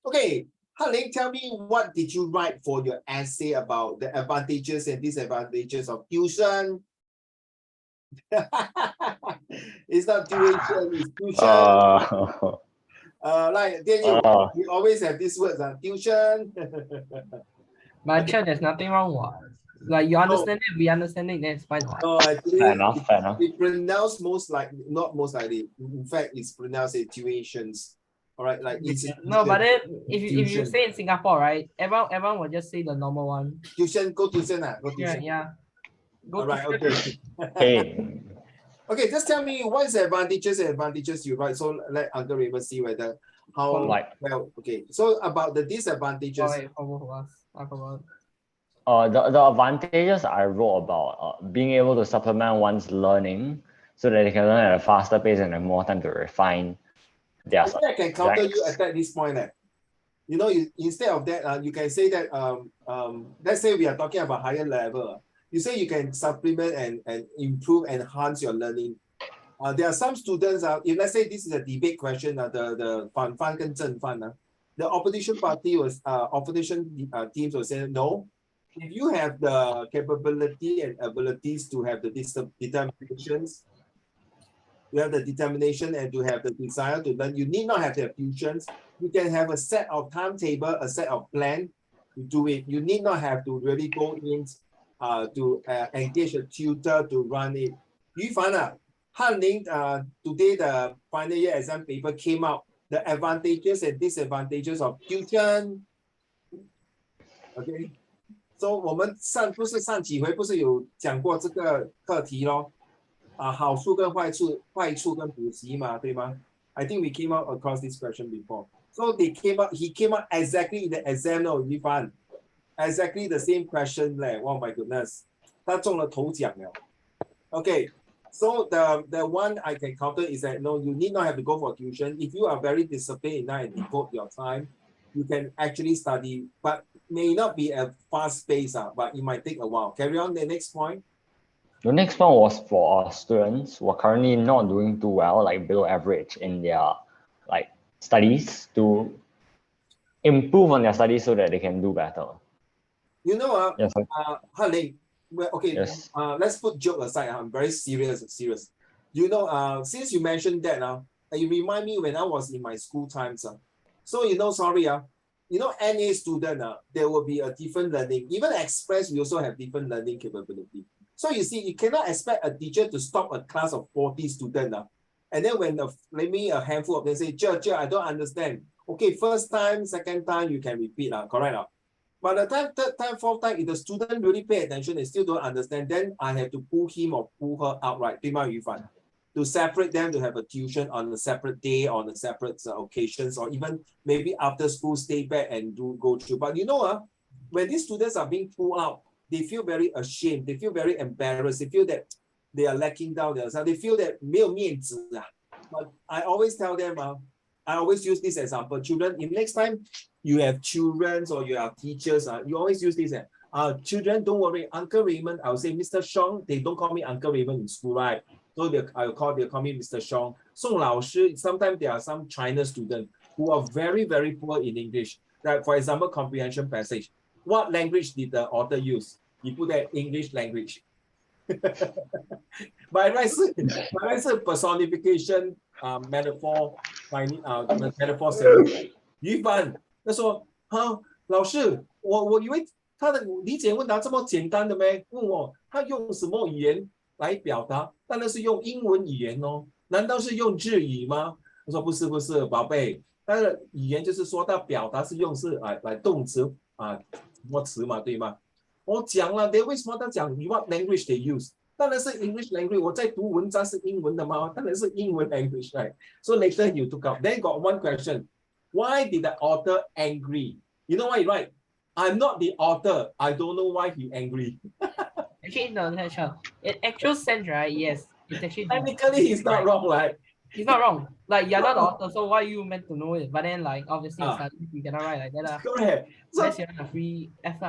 Okay, Hanling, tell me, what did you write for your essay about the advantages and disadvantages of tuition? It's not tuition, it's tuition. Like we always have these words, tuition. But Chen, there's nothing wrong what. Like you understand it, we understand it, that's fine what. No, actually, Fair enough, fair enough. it pronounced most likely, not most likely. In fact, it's pronounced as tuitions. All right, like No, but then if you tuition. say in Singapore, right, everyone will just say the normal one. Tuition, go tuition, go tuition. Yeah. Go all right, tuition. okay. Hey. Okay, just tell me what is the advantages you write. So let Uncle Raymond see whether how Like, well. Okay, so about the disadvantages. Oh, wait, for both of us. I forgot. the advantages I wrote about being able to supplement one's learning so that they can learn at a faster pace and have more time to refine their I think I can counter you subjects. at this point. You know, instead of that, you can say that let's say we are talking about higher level. You say you can supplement and improve, enhance your learning. There are some students, if let's say this is a debate question, the 反方跟正方, the opposition party was opposition teams will say no. If you have the capability and abilities to have the determinations, you have the determination and to have the desire to learn, you need not have the tuitions. You can have a set of timetable, a set of plan to do it. You need not have to really go in to engage a tutor to run it. You find out, Hanling, today the final year exam paper came out, the advantages and disadvantages of tuition. Okay, so 我们不是上几回不是有讲过这个课题咯？好处跟坏处跟补习嘛，对吗？ I think we came out across this question before. So he came out exactly in the exam, no, Yifan. Exactly the same question 嘞 ，Oh my goodness， 他中了头奖了。Okay, so the one I can counter is that no, you need not have to go for tuition. If you are very disciplined enough and devote your time, you can actually study, but may not be a fast pace, but it might take a while. Carry on the next point. The next one was for students who are currently not doing too well, like below average in their like studies, to improve on their studies so that they can do better. You know, Yes, Hanling, well, okay, yes. Let's put joke aside. I'm very serious. You know, since you mentioned that, it remind me when I was in my school times. So, you know, sorry, you know, NA student, there will be a different learning. Even Express, we also have different learning capability. So you see, you cannot expect a teacher to stop a class of 40 students. And then when maybe a handful of them say, I don't understand. Okay, first time, second time, you can repeat, correct? But the time, third time, fourth time, if the student really pay attention and still don't understand, then I have to pull him or pull her out, right? To separate them, to have a tuition on a separate day, on a separate occasions, or even maybe after school, stay back and go through. But you know, when these students are being pulled out, they feel very ashamed, they feel very embarrassed, they feel that they are lacking down themselves, they feel that 没有面子. But I always tell them, I always use this example. Children, if next time you have children or you have teachers, you always use this. Children, don't worry. Uncle Raymond, I'll say Mr. Shong. They don't call me Uncle Raymond in school, right? So they'll call me Mr. Shong. Song Lao Shi, sometimes there are some China students who are very, very poor in English. Like, for example, comprehension passage. What language did the author use? He put that English language. But I say personification, metaphor, metaphor. 于凡他说：“老师，我以为他的理解问答这么简单的咩？问我他用什么语言来表达？当然是用英文语言哦，难道是用日语吗？”我说：“不是，宝贝，他的语言就是说他表达是用来动词什么词嘛，对吗？我讲了，为什么他讲 what language they use？” 当然是 English language， 我在读文章是英文的吗？当然是英文 language， right? So later you took out. Then got one question. Why did the author angry? You know why he write? I'm not the author. I don't know why he angry. Actually, no, in actual sense, right? Yes, it's actually technically he's not wrong, right? He's not wrong. Like you're not the author, so why you meant to know it? But then, like obviously, you cannot write like that. Correct. So unless you're a free F,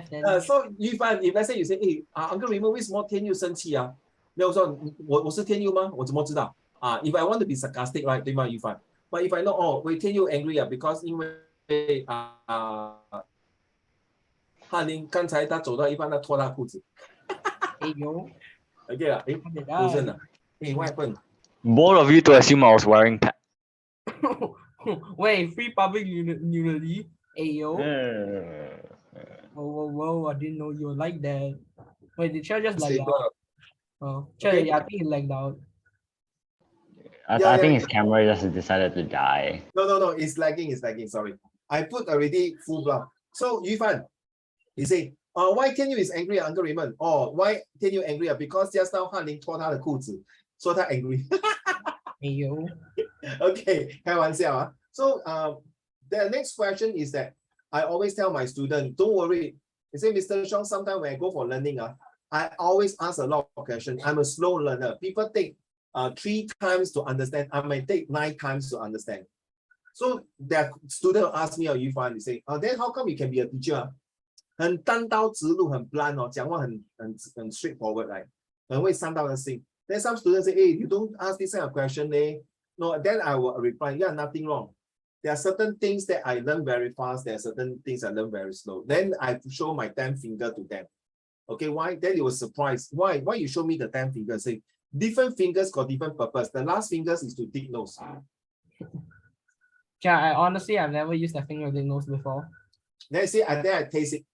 then. So if let's say you say, hey, Uncle Raymond, 为什么天佑生气啊？没有说我是天佑吗？我怎么知道？If I want to be sarcastic, right? 对吗？ But if I know, wait, 天佑 angry because 因为翰林刚才他走到一半，他脱他裤子。哎呦， OK 啦，快点出声啊！了，外笨。 Bold of you to assume I was wearing pants. Wait, free public nudity? Hey yo. Mm. Whoa, I didn't know you were like that. Wait, did Chad just lag Saber. out? Oh, Chad, Okay. yeah, I think he lagged out. I think his camera just decided to die. No, it's lagging, sorry. I put already full block. So Yufan, he say, why Tian Yu is angry at Uncle Raymond? Oh, why Tian Yu angry? Because just now Han Ling 脱他的裤子，说他 angry. Hey yo. Okay, 开玩笑啊。So the next question is that I always tell my student, don't worry. You say, Mr. Xiong, sometimes when I go for learning, I always ask a lot of questions. I'm a slow learner. People take 3 times to understand. I might take 9 times to understand. So their student ask me, you find, they say, then how come you can be a teacher? 很单刀直入，很 blunt 哦，讲话很 straightforward, right? 很会伤到人心。Then some students say, hey, you don't ask this kind of question, eh? No, then I will reply, yeah, nothing wrong. There are certain things that I learn very fast. There are certain things I learn very slow. Then I show my 10 finger to them. Okay, why? Then they were surprised. Why you show me the 10 fingers? Say, different fingers got different purpose. The last fingers is to dig nose. Yeah, I've never used that finger dig nose before. Then I say, then I taste it.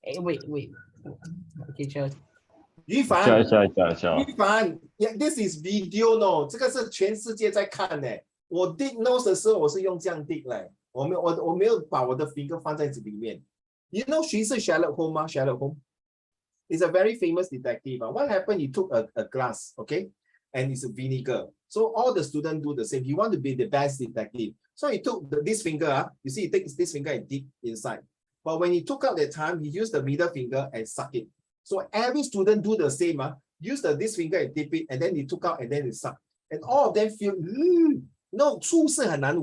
Hey, wait. Okay, Chad. 于凡 Sure. 于凡 yeah, this is video no， 这个是全世界在看呢。我 dig nose 的时候，我是用这样 dig 来，我没有把我的 finger 放在这里面。You know 谁是 Sherlock Holmes 吗 ？Sherlock Holmes is a very famous detective. What happened? He took a glass, okay, and it's a vinegar. So all the students do the same. He want to be the best detective. So he took this finger. You see, he takes this finger and dig inside. But when he took out the time, he used the middle finger and suck it. So every student do the same. Use this finger and dip it, and then he took out and then he suck. And all of them feel, no, 醋是很难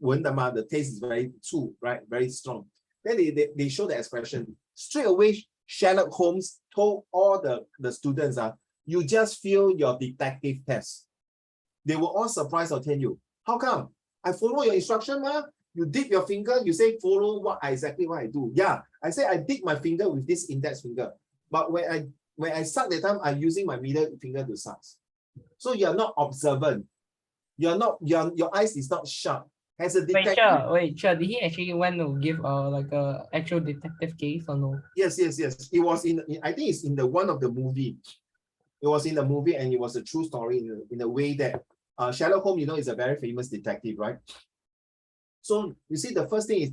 闻的嘛. The taste is very 醋, right? Very strong. Then they show the expression. Straight away, Sherlock Holmes told all the students, you just fail your detective test. They were all surprised. I'll tell you. How come? I follow your instruction, ma. You dip your finger, you say follow exactly what I do. Yeah, I say I dip my finger with this index finger. But when I suck that time, I'm using my middle finger to suck. So you're not observant. Your eyes is not sharp. As a detective. Wait, Chad, did he actually went to give like a actual detective case or no? Yes. It was I think it's in the one of the movie. It was in the movie and it was a true story in a way that Sherlock Holmes, is a very famous detective, right? So you see, the first thing is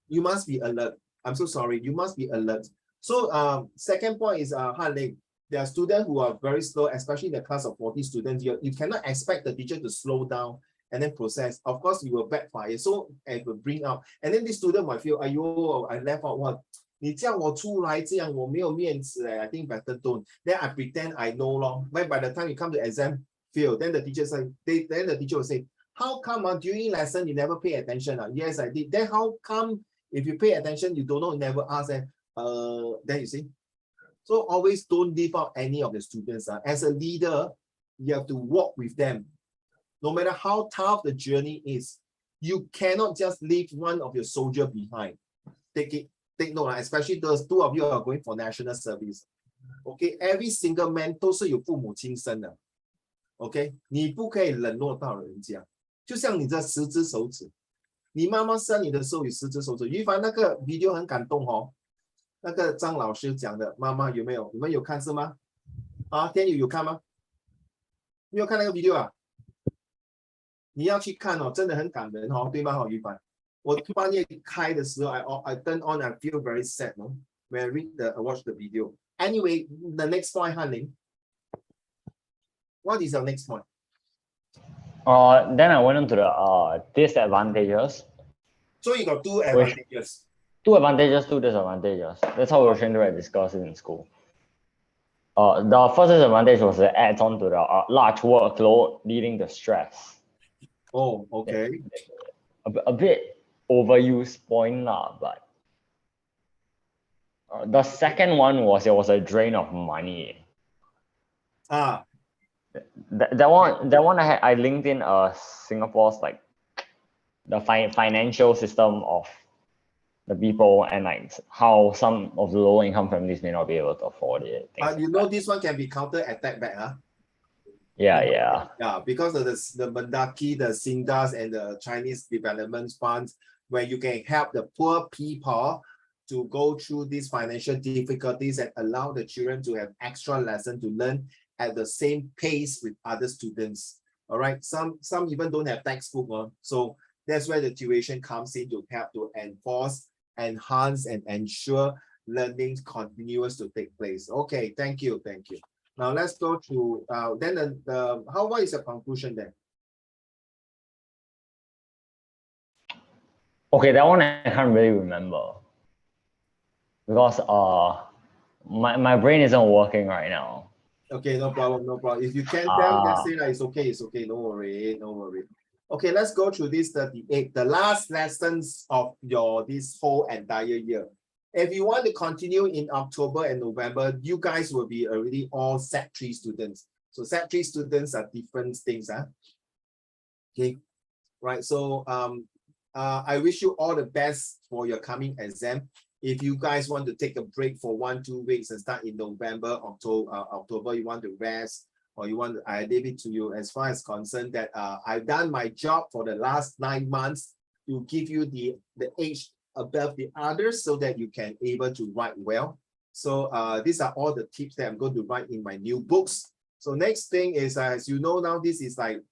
you must be alert. I'm so sorry. You must be alert. So second point is Han Ling. There are students who are very slow, especially in the class of 40 students. You cannot expect the teacher to slow down and then process. Of course, you will backfire. So it will bring out. And then this student might feel, I left out what? 你叫我出来这样我没有面子 I think better don't. Then I pretend I know long. When by the time you come to exam, fail. Then the teacher will say, how come during lesson you never pay attention? Yes, I did. Then how come if you pay attention, you don't know, never ask? Then you see. So always don't leave out any of the students. As a leader, you have to walk with them. No matter how tough the journey is, you cannot just leave one of your soldier behind. Take note, especially those 2 of you are going for national service. Okay, every single man 都是有父母亲生的。Okay, 你不可以冷落到人家。就像你这10只手指，你妈妈生你的时候有10只手指。于凡那个 video 很感动哦。那个张老师讲的妈妈有没有？你们有看是吗？天宇有看吗？没有看那个 video 啊？你要去看哦，真的很感人哦，对吗？于凡，我半夜开的时候 I turn on, I feel very sad, no? When I watch the video. Anyway, the next point, Han Ling. What is your next point? Then I went on to the disadvantages. So you got 2 advantages. 2 advantages, 2 disadvantages. That's how we were trained to discuss it in school. The first disadvantage was it adds on to the large workload, leading to stress. Oh, okay. A bit overused point, but the second one was it was a drain of money. That one I linked in Singapore's like the financial system of the people and like how some of the low income families may not be able to afford it. But you know, this one can be counter attack back, huh? Yeah. Yeah, because of the Mendaki, the SINDAS, and the Chinese Development Funds, where you can help the poor people to go through these financial difficulties and allow the children to have extra lesson to learn at the same pace with other students. All right, some even don't have textbook, so that's where the tuition comes in to help to enforce, enhance, and ensure learning continues to take place. Okay, thank you. Now let's go to then what is the conclusion then? Okay, that one I can't really remember because my brain isn't working right now. Okay, no problem. If you can't tell, just say that it's okay. No worry. Okay, let's go through this 38, the last lessons of this whole entire year. If you want to continue in October and November, you guys will be already all Set 3 students. So Set 3 students are different things, huh? Okay, right. So I wish you all the best for your coming exam. If you guys want to take a break for 1-2 weeks and start in November, October, you want to rest, or you want to, I leave it to you. As far as concerned that I've done my job for the last 9 months to give you the age above the others so that you can able to write well. So these are all the tips that I'm going to write in my new books. So next thing is, as you know now, this is like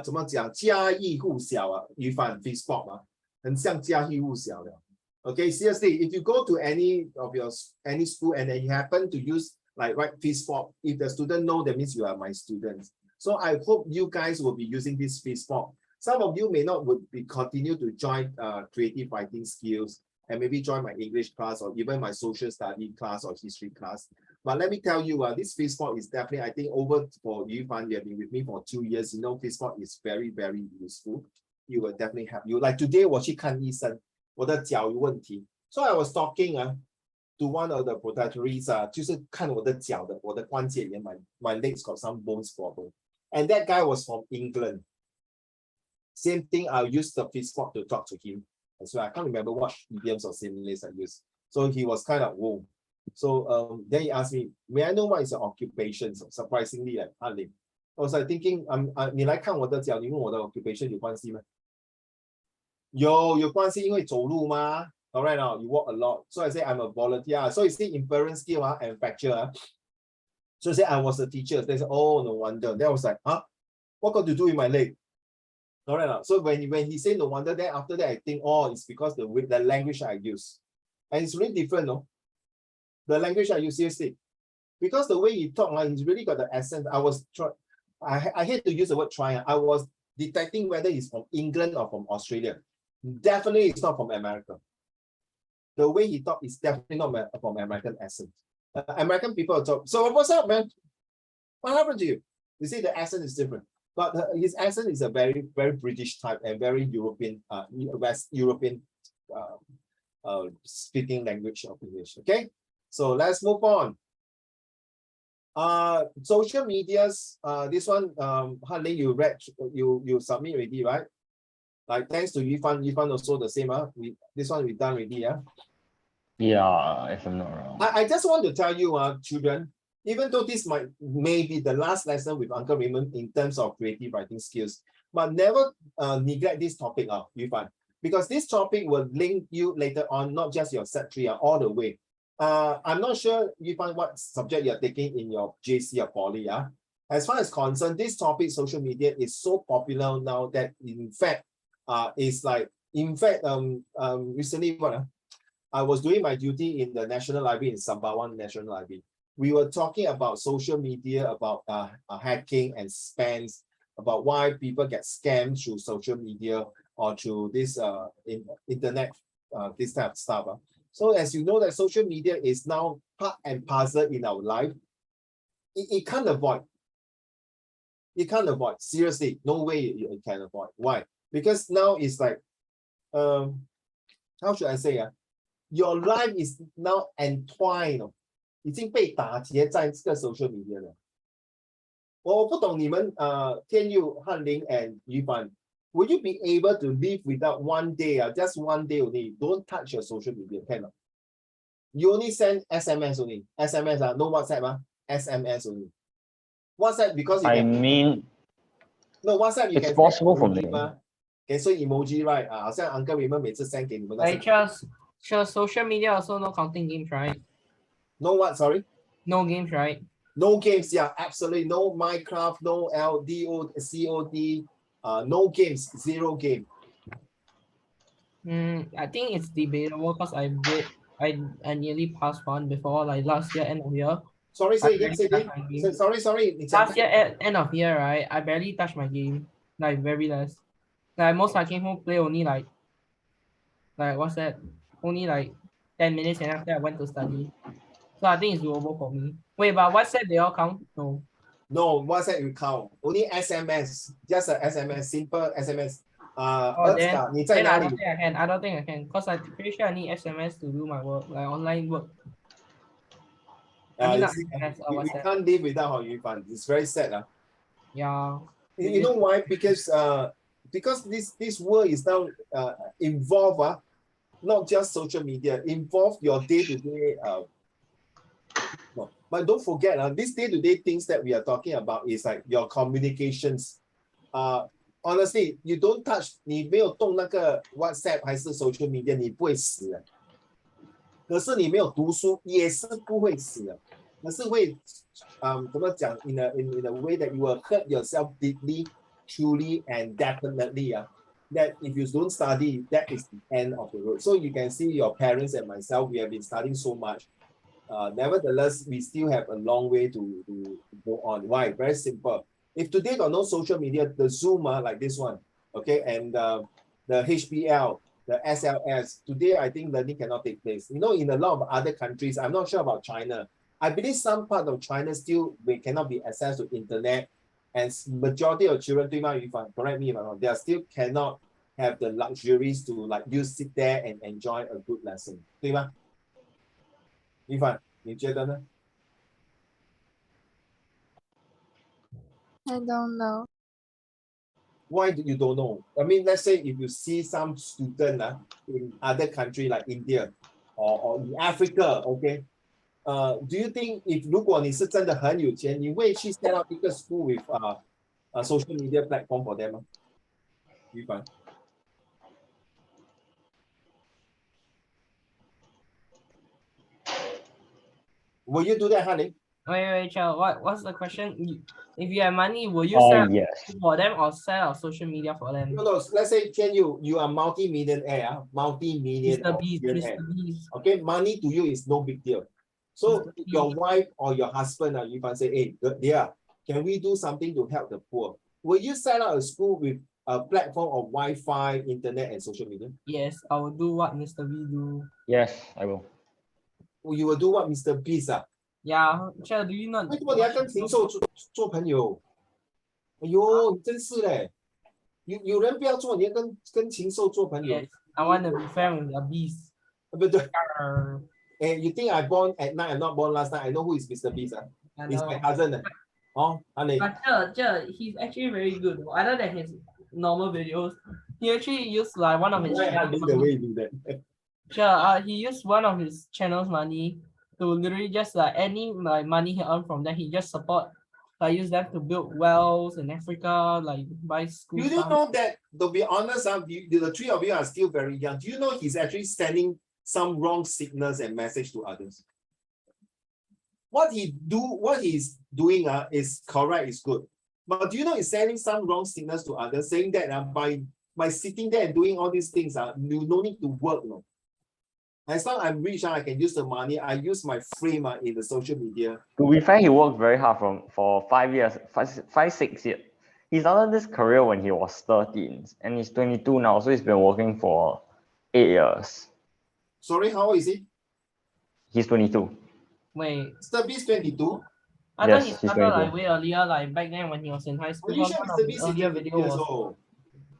怎么讲家喻户晓啊，语法 Facebook 啊，很像家喻户晓的。Okay, seriously, if you go to any school and then you happen to use like write Facebook, if the student know, that means you are my students. So I hope you guys will be using this Facebook. Some of you may not would be continue to join creative writing skills and maybe join my English class or even my social study class or history class. But let me tell you, this Facebook is definitely, I think, over for you, Fan, you have been with me for 2 years. You know, Facebook is very, very useful. You will definitely help you. Like today, 我去看医生，我的脚有问题。So I was talking to one of the protectories 就是看我的脚的，我的关节炎 my legs got some bones problem. And that guy was from England. Same thing, I'll use the Facebook to talk to him. So I can't remember what idioms or similes I used. So he was kind of, whoa. So then he asked me, may I know what is your occupation? So surprisingly, like, I was like thinking, 你来看我的脚，你问我的 occupation 有关系吗？有关系，因为走路嘛。All right, now you walk a lot. So I say I'm a volunteer. So you see inference skill and fracture. So I say I was a teacher. They say, oh, no wonder. Then I was like, what got to do with my leg? All right, now. So when he said no wonder, then after that I think, oh, it's because the language I use, and it's really different, no? The language I use, seriously, because the way he talk, he's really got the accent. I hate to use the word try. I was detecting whether he's from England or from Australia. Definitely, it's not from America. The way he talk is definitely not from American accent. American people talk. So what's up, man? What happened to you? You see, the accent is different, but his accent is a very, very British type and very European, West European speaking language of English. Okay. So let's move on. Social medias. This one, Hanley, you read, you submit already, right? Like thanks to Yifan also the same. This one we've done already, yeah. Yeah, if I'm not wrong. I just want to tell you, children, even though this may be the last lesson with Uncle Raymond in terms of creative writing skills, but never neglect this topic, Yifan, because this topic will link you later on, not just your Set 3 all the way. I'm not sure you find what subject you're taking in your JC or Poly. As far as concerned, this topic, social media, is so popular now that in fact, recently I was doing my duty in the National Library in Sembawang National Library. We were talking about social media, about hacking and spams, about why people get scammed through social media or through this internet, this type of stuff. So as you know that social media is now part and parcel in our life, it can't avoid. You can't avoid. Seriously, no way you can avoid. Why? Because now it's like, how should I say? Your life is now entwined. 已经被打结在这个 social media 了。我不懂你们天佑、翰林 and 于凡 Would you be able to live without one day, just one day only? Don't touch your social media, cannot. You only send SMS only. SMS, no WhatsApp, SMS only. WhatsApp because you I can. mean, No, WhatsApp you it's can possible for emoji me. 嘛 can so emoji right 好像 Uncle Raymond 每次 send 给你们的 Like just social media also no counting games, right? no what sorry No games, right? no games yeah absolutely no Minecraft no COD no games zero game I think it's debatable because I nearly passed one before, like last year end of year. sorry I say again barely say touched again my game. sorry Last year end of year, right? I barely touched my game, like very less. Like most I came home play only like what's that? Only like 10 minutes and after I went to study. So I think it's doable for me. Wait, but WhatsApp they all count? No. no WhatsApp you count only SMS just a SMS simple SMS Oh, then 你在 I 哪 don't 里 think I can. I don't think I can because I'm pretty sure I need SMS to do my work, like online work. I mean, you not see, SMS or we WhatsApp. can't live without Hao Yufan it's very sad Yeah. You know why? Because this world is now involved not just social media, involve your day-to-day no. But don't forget these day-to-day things that we are talking about is like your communications. Honestly, you don't touch 你没有动那个 WhatsApp 还是 social media 你不会死的。可是你没有读书也是不会死的。可是会怎么讲 in a way that you will hurt yourself deeply, truly and definitely that if you don't study, that is the end of the road. So you can see your parents and myself, we have been studying so much. Nevertheless, we still have a long way to go on. Why? Very simple. If today got no social media, the Zoom like this one, okay, and the HBL, the SLS, today I think learning cannot take place. You know, in a lot of other countries, I'm not sure about China. I believe some part of China still we cannot be access to internet, and majority of children, 对吗, Yufan, correct me if I'm wrong, they are still cannot have the luxuries to like you sit there and enjoy a good lesson, 对吗? Yufan, 你觉得呢? I don't know. Why do you don't know? I mean, let's say if you see some student in other country like India or in Africa, okay, do you think if 如果你是真的很有钱，你会去 set up 一个 school with social media platform for them 吗？于凡 Will you do that, honey? Wait, Chell, what's the question? If you have money, will you sell yes. for them or sell on social media for them? No, let's say you are multi-millionaire, Mr. Beast, multi-millionaire. Mr. Beast. Okay, money to you is no big deal. So Mr. your Beast. wife or your husband, you can say, hey, dear, can we do something to help the poor? Will you set up a school with a platform of Wi-Fi, internet, and social media? Yes, I will do what Mr. Beast do. Yes, I will. You will do what Mr. Beast Yeah, Chell, do you not? 为什么你要跟禽兽做朋友？哎呦，真是嘞！有人不要做，你要跟禽兽做朋友 Yes, I want to be friend with a beast. 不对。 Arr, You think I born at night? I'm not born last night. I know who is Mr. Beast. I He's know. my cousin. Oh, honey. But he's actually very good. Other than his normal videos, he actually used like one of his Why I channels do the way money. you do that? He used one of his channels money to literally just like any like money he earned from that he just support. Like use them to build wells in Africa, like buy school You stuff. know that, to be honest, the three of you are still very young. Do you know he's actually sending some wrong signals and message to others? What he's doing is correct, is good. But do you know he's sending some wrong signals to others, saying that by sitting there and doing all these things, you no need to work. No. As long as I'm rich, I can use the money. I use my frame in the social media. To be fair, he worked very hard for 5 years, 6 years. He started this career when he was 13 and he's 22 now, so he's been working for 8 years. Sorry, how old is he? He's 22. Wait, Mr. Beast 22? I Yes, thought he he's started like 22. way earlier, like back then when he was in high school. Are you Because sure one of Mr. the Beast is earlier 22 video years was old?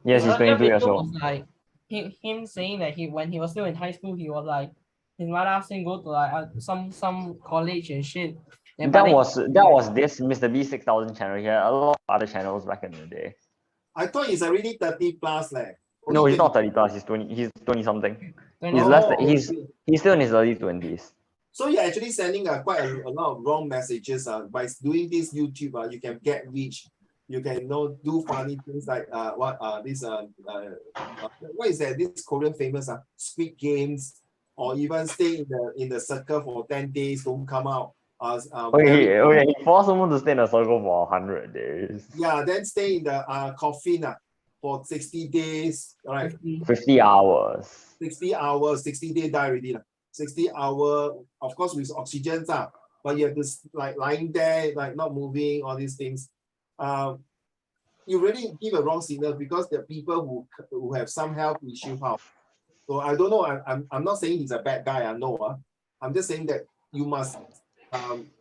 Yes, his he's earlier 22 years video old. was like him saying that when he was still in high school, he was like his mother asked him go to like some college and shit. And That was this Mr. B 6000 channel. He had a lot of other channels back in the day. I thought he's already 30 plus leh. No, Only he's not 20. 30 plus. He's 20 something. 20. He's less than, Oh, he's okay. he's still in his early 20s. So you're actually sending quite a lot of wrong messages. By doing this YouTube, you can get reach. You can do funny things like what is that? This Korean famous Squid Games, or even stay in the circle for 10 days, don't come out. Okay, he forced someone to stay in a circle for 100 days. Yeah, then stay in the coffin for 60 days, right? 50 hours. 60 hours, 60 days die already. 60 hours, of course, with oxygen, but you have to like lying there, like not moving, all these things. You really give a wrong signal because there are people who have some health issue. So I don't know. I'm not saying he's a bad guy. I know. I'm just saying that you must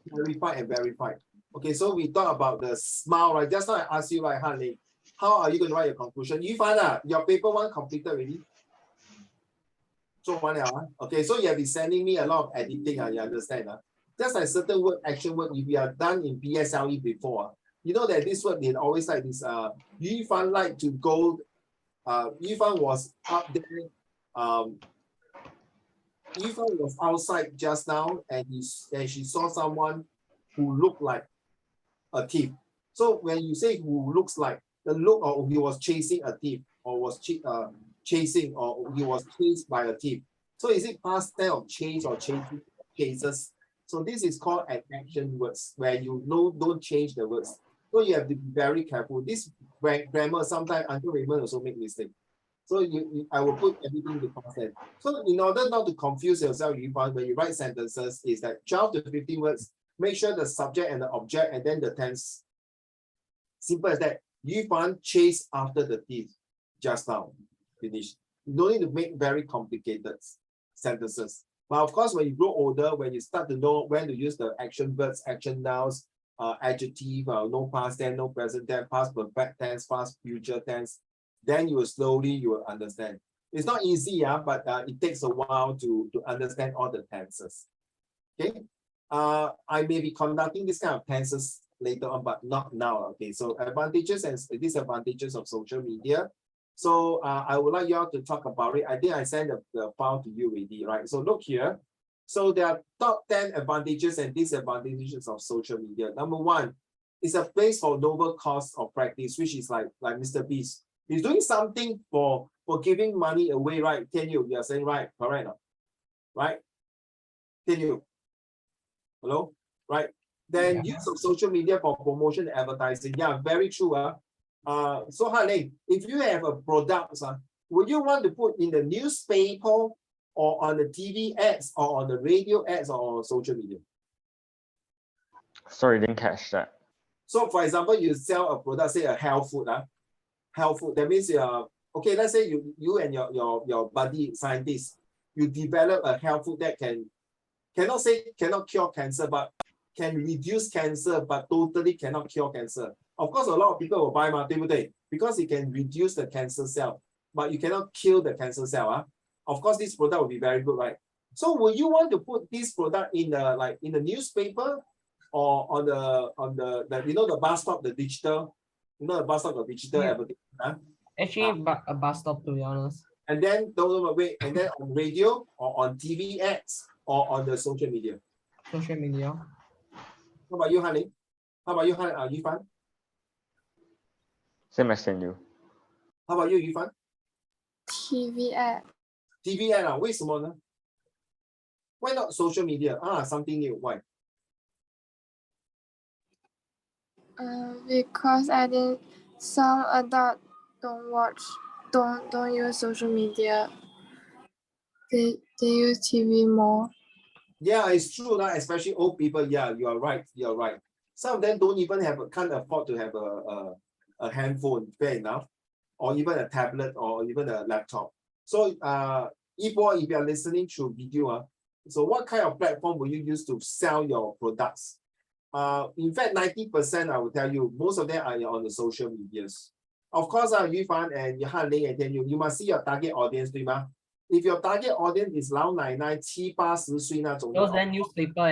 clarify and verify. Okay, so we talk about the smile, right? Just now I asked you, right, Hanley, how are you going to write your conclusion? You find your paper one completed already. So one okay, so you have been sending me a lot of editing, you understand? Just like certain word, action word, if you are done in PSLE before, you know that this word they always like this. Yifan like to go. Yifan was up there. Yifan was outside just now, and she saw someone who looked like a thief. So when you say who looks like, the look, or he was chasing a thief, or was chasing, or he was chased by a thief. So is it past tense of chase or chasing chases? So this is called an action words, where you don't change the words. So you have to be very careful. This grammar sometimes Uncle Raymond also make mistake. So I will put everything to past tense. So in order not to confuse yourself, when you write sentences, is that 12 to 15 words. Make sure the subject and the object, and then the tense. Simple as that. Yifan chase after the thief just now. Finish. You don't need to make very complicated sentences. But of course, when you grow older, when you start to know when to use the action verbs, action nouns, adjective, no past tense, no present tense, past perfect tense, past future tense, then you will understand. It's not easy, but it takes a while to understand all the tenses. Okay. I may be conducting this kind of tenses later on, but not now. Okay, so advantages and disadvantages of social media. So I would like you all to talk about it. I think I sent the file to you already, right? So look here. So there are top 10 advantages and disadvantages of social media. Number one, it's a place for noble cause of practice, which is like Mr. Beast. He's doing something for giving money away, right? Tian Yu, you're saying right, correct? Right? Tian Yu. Hello? Right. Then use of social media for promotion and advertising. Yeah, very true. So Hanley, if you have a product, would you want to put in the newspaper or on the TV ads or on the radio ads or on social media? Sorry, didn't catch that. So for example, you sell a product, say a health food. Health food. That means okay, let's say you and your buddy scientist, you develop a health food that cannot cure cancer, but can reduce cancer, but totally cannot cure cancer. Of course, a lot of people will buy, because it can reduce the cancer cell, but you cannot kill the cancer cell. Of course, this product will be very good, right? So, will you want to put this product in the newspaper or on the the bus stop, the digital, the bus stop, the digital advertising? Actually, a bus stop, to be honest. And then and then on radio or on TV ads or on the social media. Social media. How about you, Hanley? How about you, Yifan? Same as you. How about you, Yifan? TV ad. TV ad, 为什么呢? Why not social media? Something new. Why? Because I think some adults don't use social media. They use TV more. Yeah, it's true, especially old people. Yeah, you are right. Some of them can't afford to have a handphone, fair enough, or even a tablet or even a laptop. So if you are listening through video, so what kind of platform will you use to sell your products? In fact, 90% I will tell you, most of them are on the social medias. Of course, Yifan and Hanley and Tian Yu, you must see your target audience, 对吗? If your target audience is 老奶奶7、80岁那种 Those then newspaper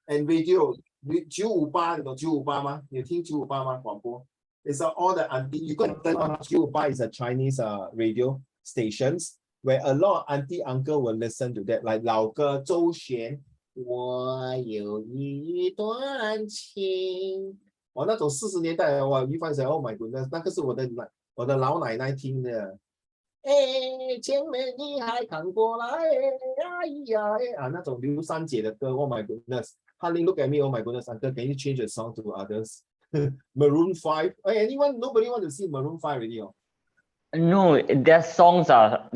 and radio 958，你懂958吗？你有听958吗？广播 It's all the auntie. You can turn on you buy is a Chinese radio stations where a lot of auntie uncle will listen to that, like 老歌周璇，我有一段情。哦，那种40年代的哇，于凡说 ，Oh my goodness，那个是我的老奶奶听的。哎，前面你还看过来，哎呀，啊，那种刘三姐的歌 ，Oh my goodness。Honey, look at me, oh my goodness, uncle, can you change the song to others? Maroon 5. Hey, nobody want to see Maroon 5 already. Oh. No, their songs are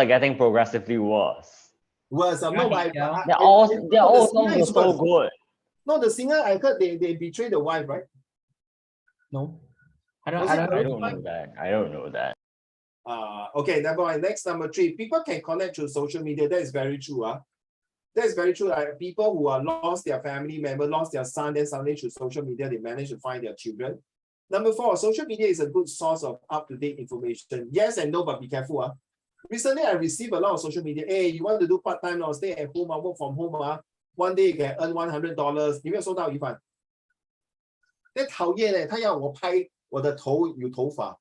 getting progressively worse. Worse. No, but Their all songs are so good. No, the singer I heard they betrayed the wife, right? No. I don't know that. I don't know that. Okay, number one. Next, number 3. People can connect through social media. That is very true. That is very true. People who are lost their family member, lost their son, then suddenly through social media, they manage to find their children. Number 4, social media is a good source of up-to-date information. Yes and no, but be careful. Recently, I received a lot of social media. Hey, you want to do part-time or stay at home, work from home, one day you can earn $100. 你没有收到，于凡？那讨厌嘞，他要我拍我的头有头发，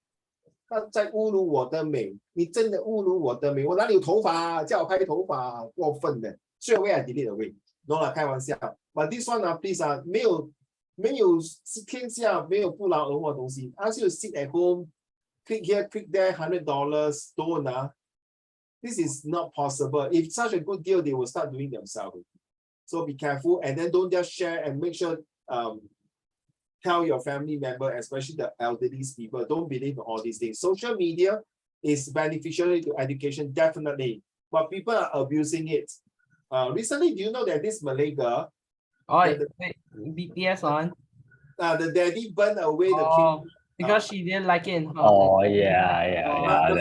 他在侮辱我的美。你真的侮辱我的美，我哪里有头发？叫我拍头发，过分的。straight away I delete away. No 啦，开玩笑。But this one please 没有天下没有不劳而获的东西。Ask you to sit at home, click here, click there, $100. Don't This is not possible. If such a good deal, they will start doing themselves. So be careful, and then don't just share, and make sure tell your family member, especially the elderly people, don't believe in all these things. Social media is beneficial to education, definitely, but people are abusing it. Recently, do you know that this Malay girl, BTS on? The daddy burned away the king. Because she didn't like it in her. Oh, yeah.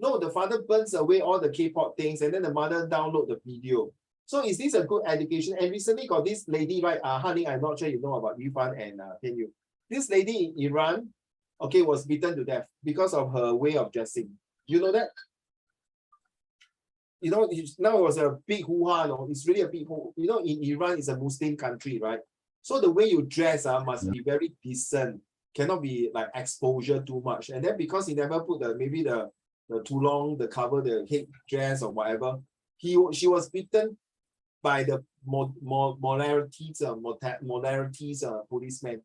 The father burns away all the K-pop things, and then the mother download the video. So is this a good education? And recently got this lady, right? Honey, I'm not sure you know about Yufan and Ken Yu. This lady in Iran, okay, was beaten to death because of her way of dressing. You know that? You know, now it was a big hoo-ha, no? It's really a big hoo. You know, in Iran, it's a Muslim country, right? So the way you dress must be very decent. Cannot be like exposure too much. And then because he never put maybe the too long, the cover, the head dress or whatever, she was beaten by the molarities policemen.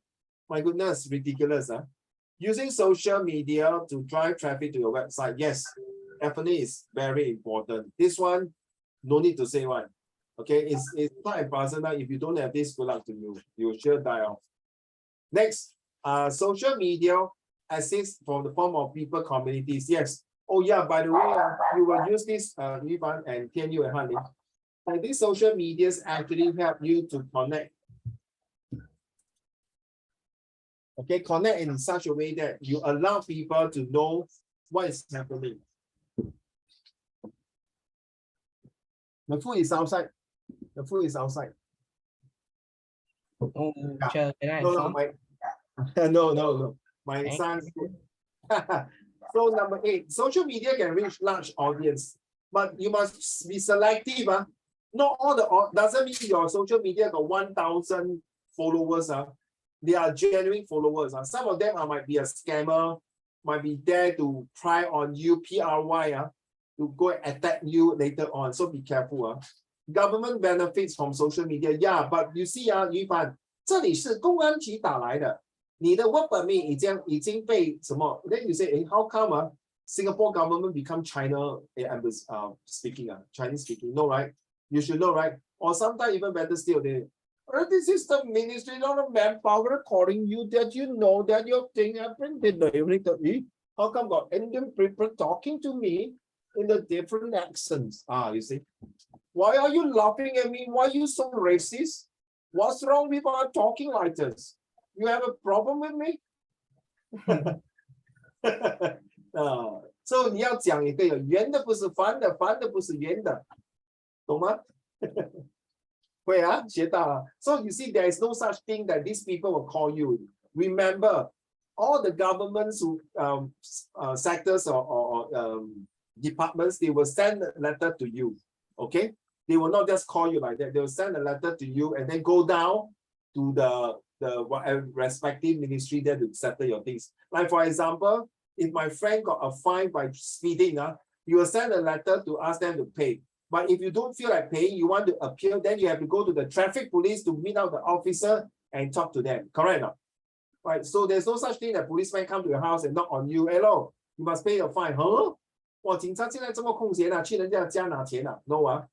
My goodness, ridiculous. Using social media to drive traffic to your website, yes, definitely is very important. This one, no need to say one. Okay, it's not impossible. If you don't have this, good luck to you. You will sure die off. Next, social media assists from the form of people communities. Yes. Oh yeah, by the way, you will use this, Ivan and Tian Yu and Hanli. And these social medias actually help you to connect. Okay, connect in such a way that you allow people to know what is happening. The food is outside. The food is outside. Oh, can I have some? No. My son's food. So number 8, social media can reach large audience, but you must be selective. Not all doesn't mean your social media got 1,000 followers. They are genuine followers. Some of them might be a scammer, might be there to pry on you, PRY, to go and attack you later on. So be careful. Government benefits from social media. Yeah, but you see, Yufan, 这里是公安局打来的。你的 work permit 已经被什么 ？Then you say, how come Singapore government become China Chinese speaking? No, right? You should know, right? Or sometimes even better still, this is the Ministry of Manpower calling you that you know that your thing happened. How come got Indian people talking to me in the different accents? You see, why are you laughing at me? Why are you so racist? What's wrong with our talking like this? You have a problem with me? So 你要讲也可以，圆的不是翻的，翻的不是圆的，懂吗？会学到了。So you see, there is no such thing that these people will call you. Remember, all the governments who sectors or departments, they will send a letter to you. Okay, they will not just call you like that. They will send a letter to you and then go down to the the respective ministry there to settle your things. Like for example, if my friend got a fine by speeding, you will send a letter to ask them to pay. But if you don't feel like paying, you want to appeal, then you have to go to the traffic police to meet out the officer and talk to them. Correct or not? Right. So there's no such thing that policemen come to your house and knock on you. Hello, you must pay the fine. Huh? 哇，警察现在这么空闲啊，去人家家拿钱啊 ？No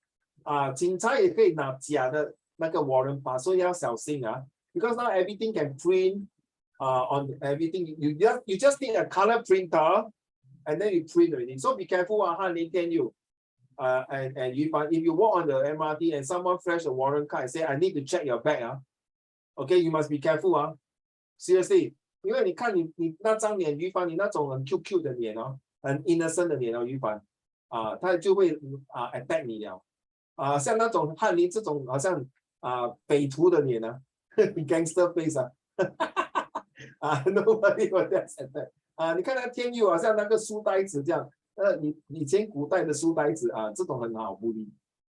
警察也可以拿假的那个 warrant 吧，所以要小心啊。Because now everything can print on everything. You just need a color printer and then you print already. So be careful, Han Ling tell you. And if you walk on the MRT and someone flash a warrant card and say, I need to check your bag, okay, you must be careful, seriously. 因为你看你那张脸，于凡你那种很 QQ 的脸很 innocent 的脸于凡他就会attack 你了像那种翰林这种好像匪徒的脸gangster face nobody will accept that 你看那天佑好像那个书呆子这样你以前古代的书呆子这种很好bully.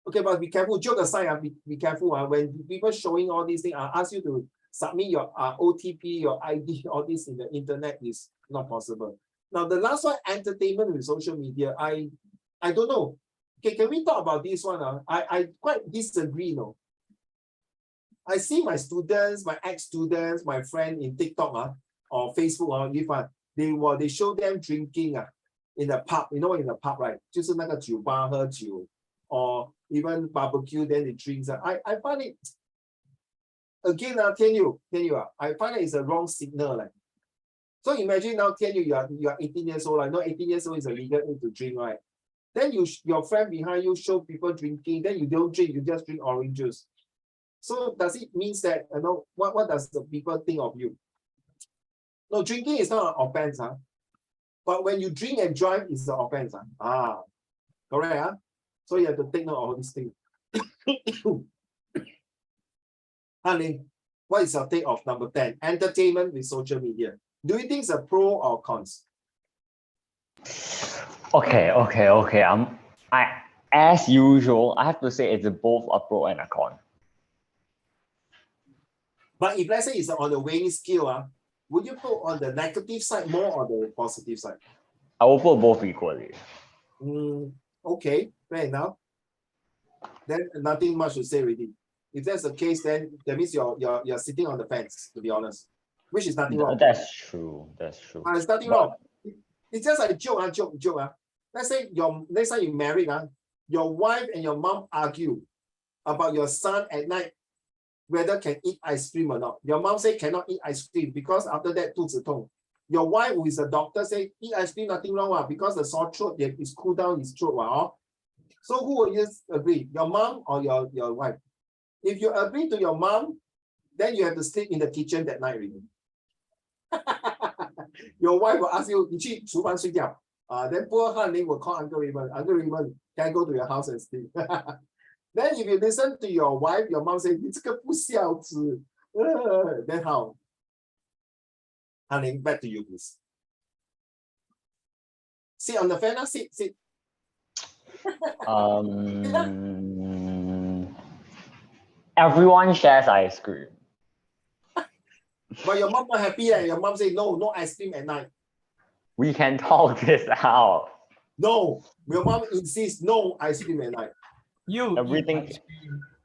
Okay, but be careful. Joke aside, be careful. When people showing all these things, ask you to submit your OTP, your ID, all this in the internet is not possible. Now, the last one, entertainment with social media. I don't know. Okay, can we talk about this one? I quite disagree. No, I see my students, my ex-students, my friend in TikTok or Facebook they show them drinking in the pub. You know, in the pub, right? 就是那个酒吧喝酒 or even barbecue, then they drink. I find it, again, Tian Yu, I find it is a wrong signal. So imagine now, Tian Yu, you are 18 years old. I know 18 years old is a legal age to drink, right? Then your friend behind you show people drinking, then you don't drink, you just drink orange juice. So does it mean that, what does the people think of you? No, drinking is not an offense, but when you drink and drive, it's an offense. Correct, So you have to take note of all these things. Han Ling, what is your take of number 10? Entertainment with social media. Do you think it's a pro or cons? Okay. As usual, I have to say it's both a pro and a con. But if let's say it's on the weighing scale, would you put on the negative side more or the positive side? I will put both equally. Okay, fair enough. Then nothing much to say already. If that's the case, then that means you're sitting on the fence, to be honest. Which is nothing wrong. That's true. It's nothing wrong. It's just a joke. Let's say next time you married, your wife and your mom argue about your son at night whether can eat ice cream or not. Your mom say cannot eat ice cream because after that 肚子痛. Your wife, who is a doctor, say eat ice cream, nothing wrong because the sore throat is cool down his throat. So who will you agree? Your mom or your wife? If you agree to your mom, then you have to sleep in the kitchen that night already. Your wife will ask you, 你去厨房睡觉. Then poor Han Ling will call Uncle Raymond. Uncle Raymond, can I go to your house and sleep? Then if you listen to your wife, your mom says, 你这个不孝子. Then how? Han Ling, back to you, please. Sit on the fan, sit. Everyone shares ice cream. But your mom not happy. Your mom say, no ice cream at night. We can talk this out. No, your mom insists no ice cream at night.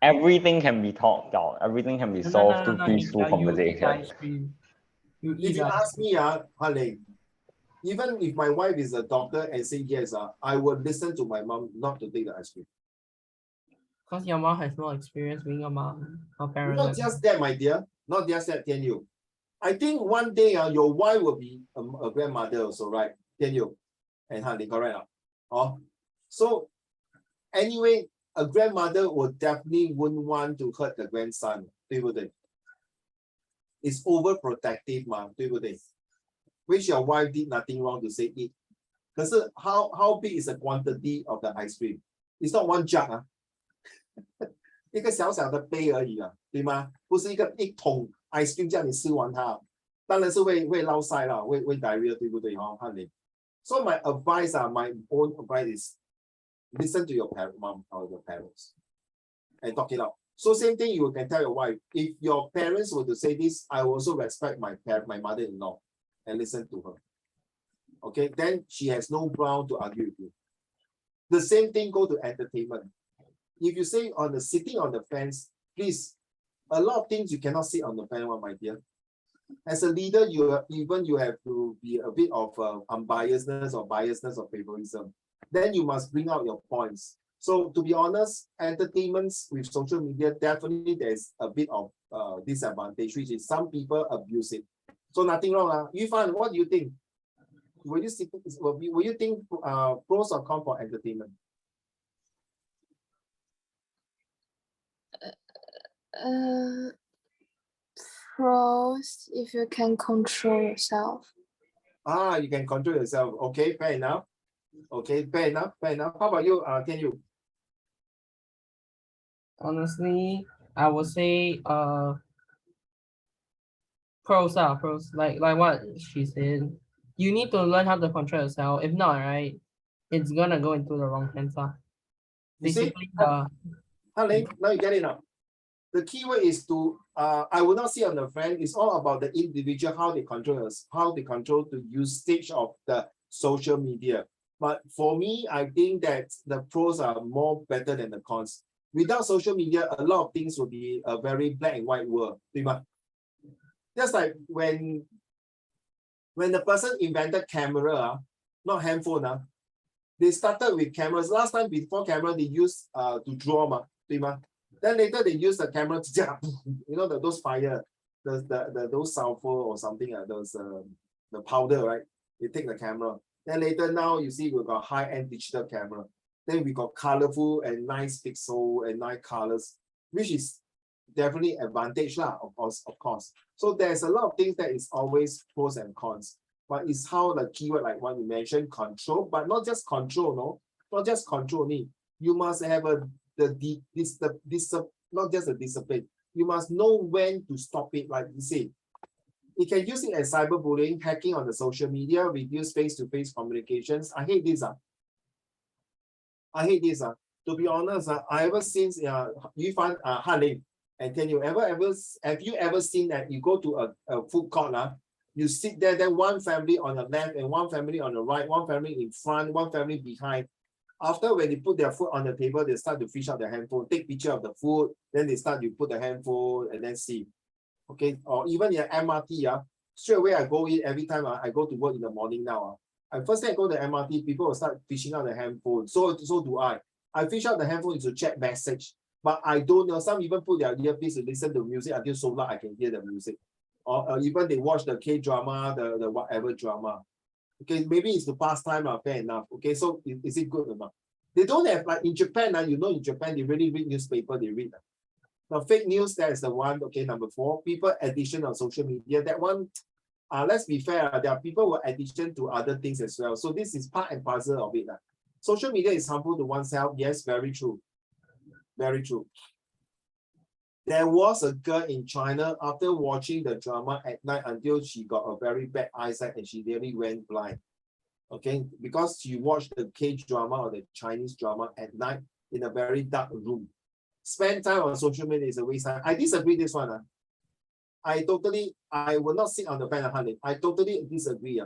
Everything can be talked out. Everything can be solved through peaceful conversation. If you ask me, Han Ling, even if my wife is a doctor and say yes, I would listen to my mom not to take the ice cream. Because your mom has no experience being a mom or parent. Not just that, my dear. Not just that, Tian Yu. I think one day your wife will be a grandmother also, right? Tian Yu and Han Ling, correct? So anyway, a grandmother would definitely wouldn't want to hurt the grandson, 对不对? It's overprotective, 嘛，对不对? Which your wife did nothing wrong to say it. 可是 how big is the quantity of the ice cream? It's not one jug, 一个小小的杯而已，对吗？不是一桶 ice cream 叫你吃完它，当然是会落腮啦，会 diarrhea， 对不对？Han Ling. So my advice, my own advice is listen to your mom or your parents and talk it out. So same thing you can tell your wife. If your parents were to say this, I also respect my mother-in-law and listen to her. Okay, then she has no ground to argue with you. The same thing go to entertainment. If you say on the sitting on the fence, please, a lot of things you cannot sit on the fence, my dear. As a leader, you have to be a bit of unbiasedness or biasness or favorism. Then you must bring out your points. So to be honest, entertainments with social media, definitely there's a bit of disadvantage, which is some people abuse it. So nothing wrong. Yifan, what do you think? Will you think pros or cons for entertainment? Pros if you can control yourself. You can control yourself. Okay, fair enough. Okay, fair enough. How about you, Can you? Honestly, I would say pros are pros. Like what she said. You need to learn how to control yourself. If not, right, it's gonna go into the wrong hands. You see, Basically, Ling, now you get it now. The key word is to I would not say on the friend, it's all about the individual, how they control us, how they control the usage of the social media. But for me, I think that the pros are more better than the cons. Without social media, a lot of things will be a very black and white world. Just like when the person invented camera, not handphone, they started with cameras. Last time before camera, they used to draw, then later they use the camera to, those fire, those sulfur or something, the powder, right? They take the camera. Then later now you see we got high-end digital camera. Then we got colorful and nice pixel and nice colors, which is definitely advantage of course. So there's a lot of things that is always pros and cons, but it's how the keyword like what you mentioned, control, but not just control, no, not just control. You must have not just a discipline. You must know when to stop it, like you say. You can use it as cyberbullying, hacking on the social media, reduce face-to-face communications. I hate this. To be honest, I ever since you find Hanling, and have you ever seen that you go to a food court, you sit there, then one family on the left and one family on the right, one family in front, one family behind. After when they put their food on the table, they start to fish out their handphone, take picture of the food, then they start to put the handphone and then see. Okay, or even in MRT, straight away I go in every time I go to work in the morning now. First time I go to the MRT, people will start fishing out the handphone. So do I. I fish out the handphone to check message, but I don't know. Some even put their earpiece to listen to music until so loud I can hear the music. Or even they watch the K-drama, the whatever drama. Okay, maybe it's the pastime, fair enough. Okay, so is it good or not? They don't have, like in Japan, in Japan, they really read newspaper, they read. Now, fake news, that is the one, okay, number 4, people addiction on social media. That one, let's be fair, there are people who are addiction to other things as well. So this is part and parcel of it. Social media is harmful to oneself. Yes, very true. Very true. There was a girl in China after watching the drama at night until she got a very bad eyesight and she nearly went blind. Okay, because she watched the K-drama or the Chinese drama at night in a very dark room. Spend time on social media is a waste of time. I disagree this one. I will not sit on the fence, I totally disagree.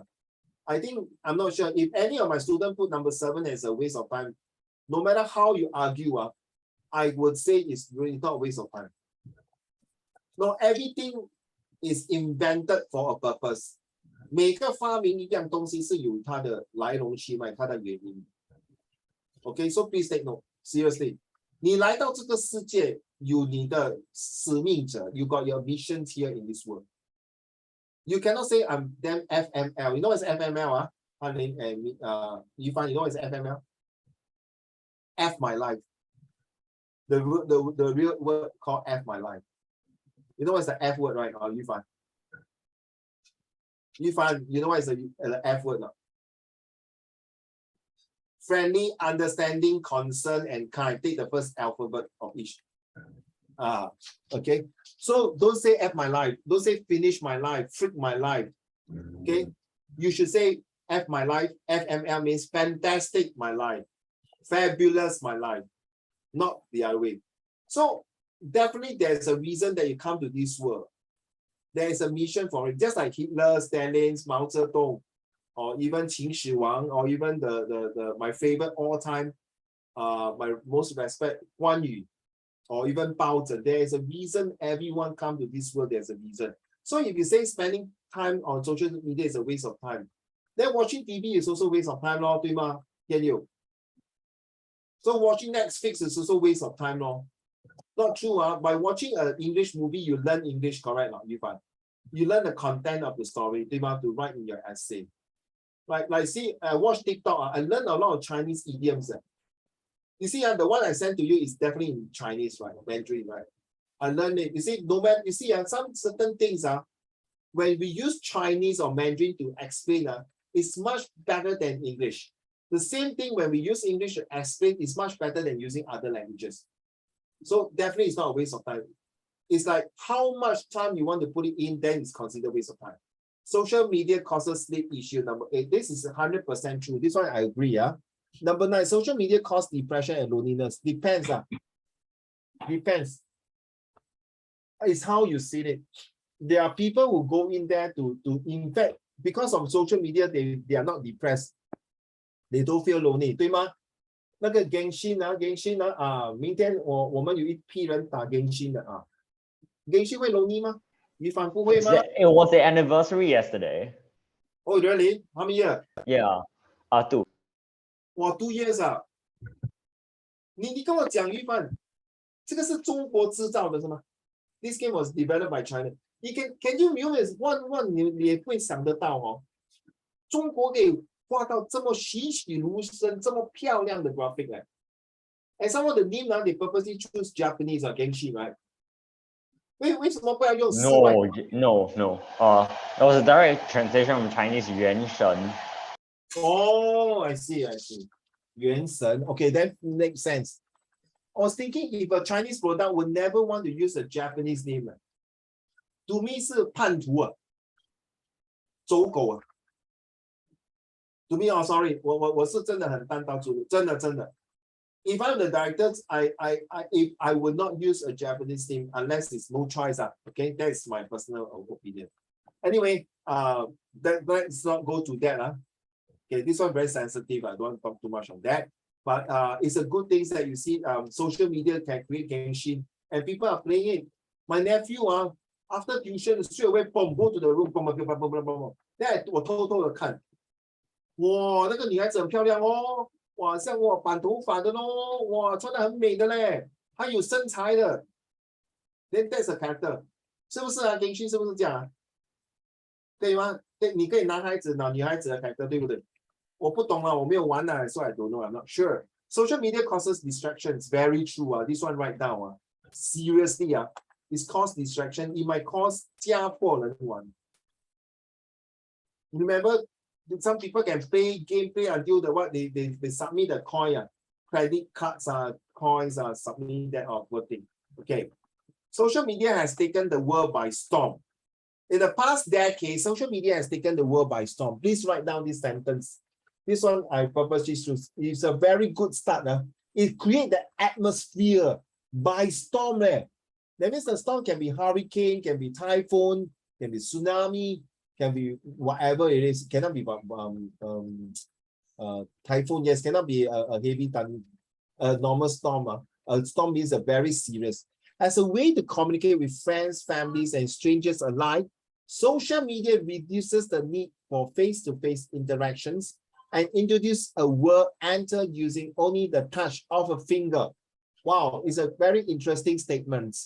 I'm not sure if any of my students put number 7 as a waste of time. No matter how you argue, I would say it's really not a waste of time. No, everything is invented for a purpose. 每个发明一样东西是有它的来龙去脉，它的原因。Okay, so please take note. Seriously, 你来到这个世界有你的使命者 you got your mission here in this world. You cannot say I'm damn FML. You know what's FML? Hanling and Yifan, you know what's FML? F my life. The real word called F my life. You know what's the F word, right? Yifan. Yifan, you know what is the F word now? Friendly, understanding, concern, and kind. Take the first alphabet of each. Okay. So don't say F my life. Don't say finish my life, freak my life. Okay. You should say F my life. FML means fantastic my life. Fabulous my life. Not the other way. So definitely there's a reason that you come to this world. There is a mission for it, just like Hitler, Stalin, Mao Zedong, or even Qin Shi Huang, or even the my favorite all time, my most respect, Guan Yu, or even Bao Zhen. There is a reason everyone come to this world. There's a reason. So if you say spending time on social media is a waste of time, then watching TV is also a waste of time, lor, 对吗？ So watching Netflix is also a waste of time, lor. Not true. By watching an English movie, you learn English, correct? You learn the content of the story, 对吗? To write in your essay. Like see, I watch TikTok, I learn a lot of Chinese idioms. You see, the one I sent to you is definitely in Chinese, right? Mandarin, right? I learned it. You see, no matter, you see, some certain things, when we use Chinese or Mandarin to explain, it's much better than English. The same thing when we use English to explain is much better than using other languages. So definitely it's not a waste of time. It's like how much time you want to put it in, then it's considered waste of time. Social media causes sleep issue, number 8. This is 100% true. This one I agree. Number 9, social media causes depression and loneliness. Depends. Depends. It's how you see it. There are people who go in there to in fact, because of social media, they are not depressed. They don't feel lonely, 对吗？那个 Genshin 明天我们有一批人打 Genshin 的Genshin 会 lonely 吗？你反不会吗？ It was the anniversary yesterday. Oh really? How many years? Yeah, 2. 哇 2 years 你跟我讲于帆，这个是中国制造的是吗？ This game was developed by China. Can you realize one 你也会想得到中国给画到这么栩栩如生、这么漂亮的 graphic And some of the name they purposely choose Japanese or Genshin, right? 为什么不要用室外 No. It was a direct translation from Chinese 原神. Oh, I see. 原神 Okay, that makes sense. I was thinking if a Chinese product would never want to use a Japanese name. To me 是叛徒走狗To me, sorry, 我是真的很单刀直入，真的。If I'm the directors, if I would not use a Japanese name unless it's no choice. Okay, that's my personal opinion. Anyway, let's not go to that. Okay, this one very sensitive. I don't want to talk too much on that. But it's a good thing that you see social media can create Genshin and people are playing it. My nephew, after tuition, straight away, boom, go to the room, boom. Then 我偷偷的看，哇，那个女孩子很漂亮哇，像我短头发的哇，穿得很美的嘞，还有身材的。Then that's a character， 是不是Genshin 是不是这样对吗？对，你可以男孩子拿女孩子的 character， 对不对？我不懂我没有玩so I don't know. I'm not sure. Social media causes distractions. Very true. This one right now. Seriously, it's cause distraction. It might cause 家破人亡. Remember, some people can play until they submit the coin. Credit cards, coins, submit that or voting. Okay. Social media has taken the world by storm. In the past decade, social media has taken the world by storm. Please write down this sentence. This one I purposely choose. It's a very good start. It creates the atmosphere by storm. That means the storm can be hurricane, can be typhoon, can be tsunami, can be whatever it is. It cannot be typhoon. Yes, cannot be a heavy thunder, a normal storm. A storm means a very serious. As a way to communicate with friends, families, and strangers alike, social media reduces the need for face-to-face interactions and introduce a world entered using only the touch of a finger. Wow, it's a very interesting statement.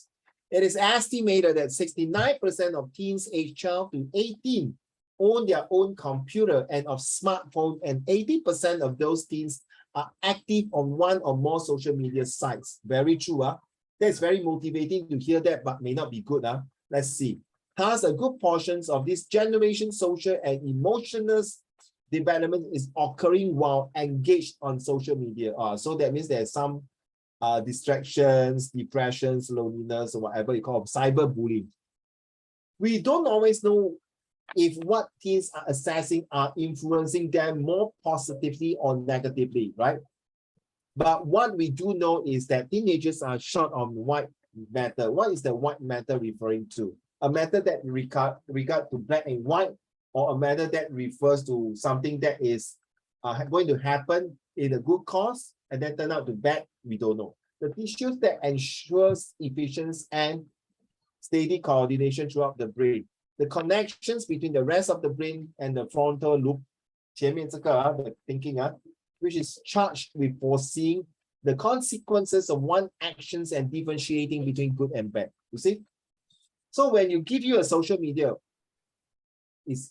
It is estimated that 69% of teens aged 12 to 18 own their own computer and of smartphone, and 80% of those teens are active on one or more social media sites. Very true. That's very motivating to hear that, but may not be good. Let's see. Thus, a good portion of this generation social and emotional development is occurring while engaged on social media. So that means there's some distractions, depressions, loneliness, or whatever you call cyberbullying. We don't always know if what teens are assessing are influencing them more positively or negatively, right? But what we do know is that teenagers are short on matter. What is the white matter referring to? A matter that regard to black and white, or a matter that refers to something that is going to happen in a good cause and then turn out to bad? We don't know. The tissues that ensures efficiency and steady coordination throughout the brain. The connections between the rest of the brain and the frontal lobe, 前面这个the thinking which is charged with foreseeing the consequences of one actions and differentiating between good and bad. You see? So when you give you a social media,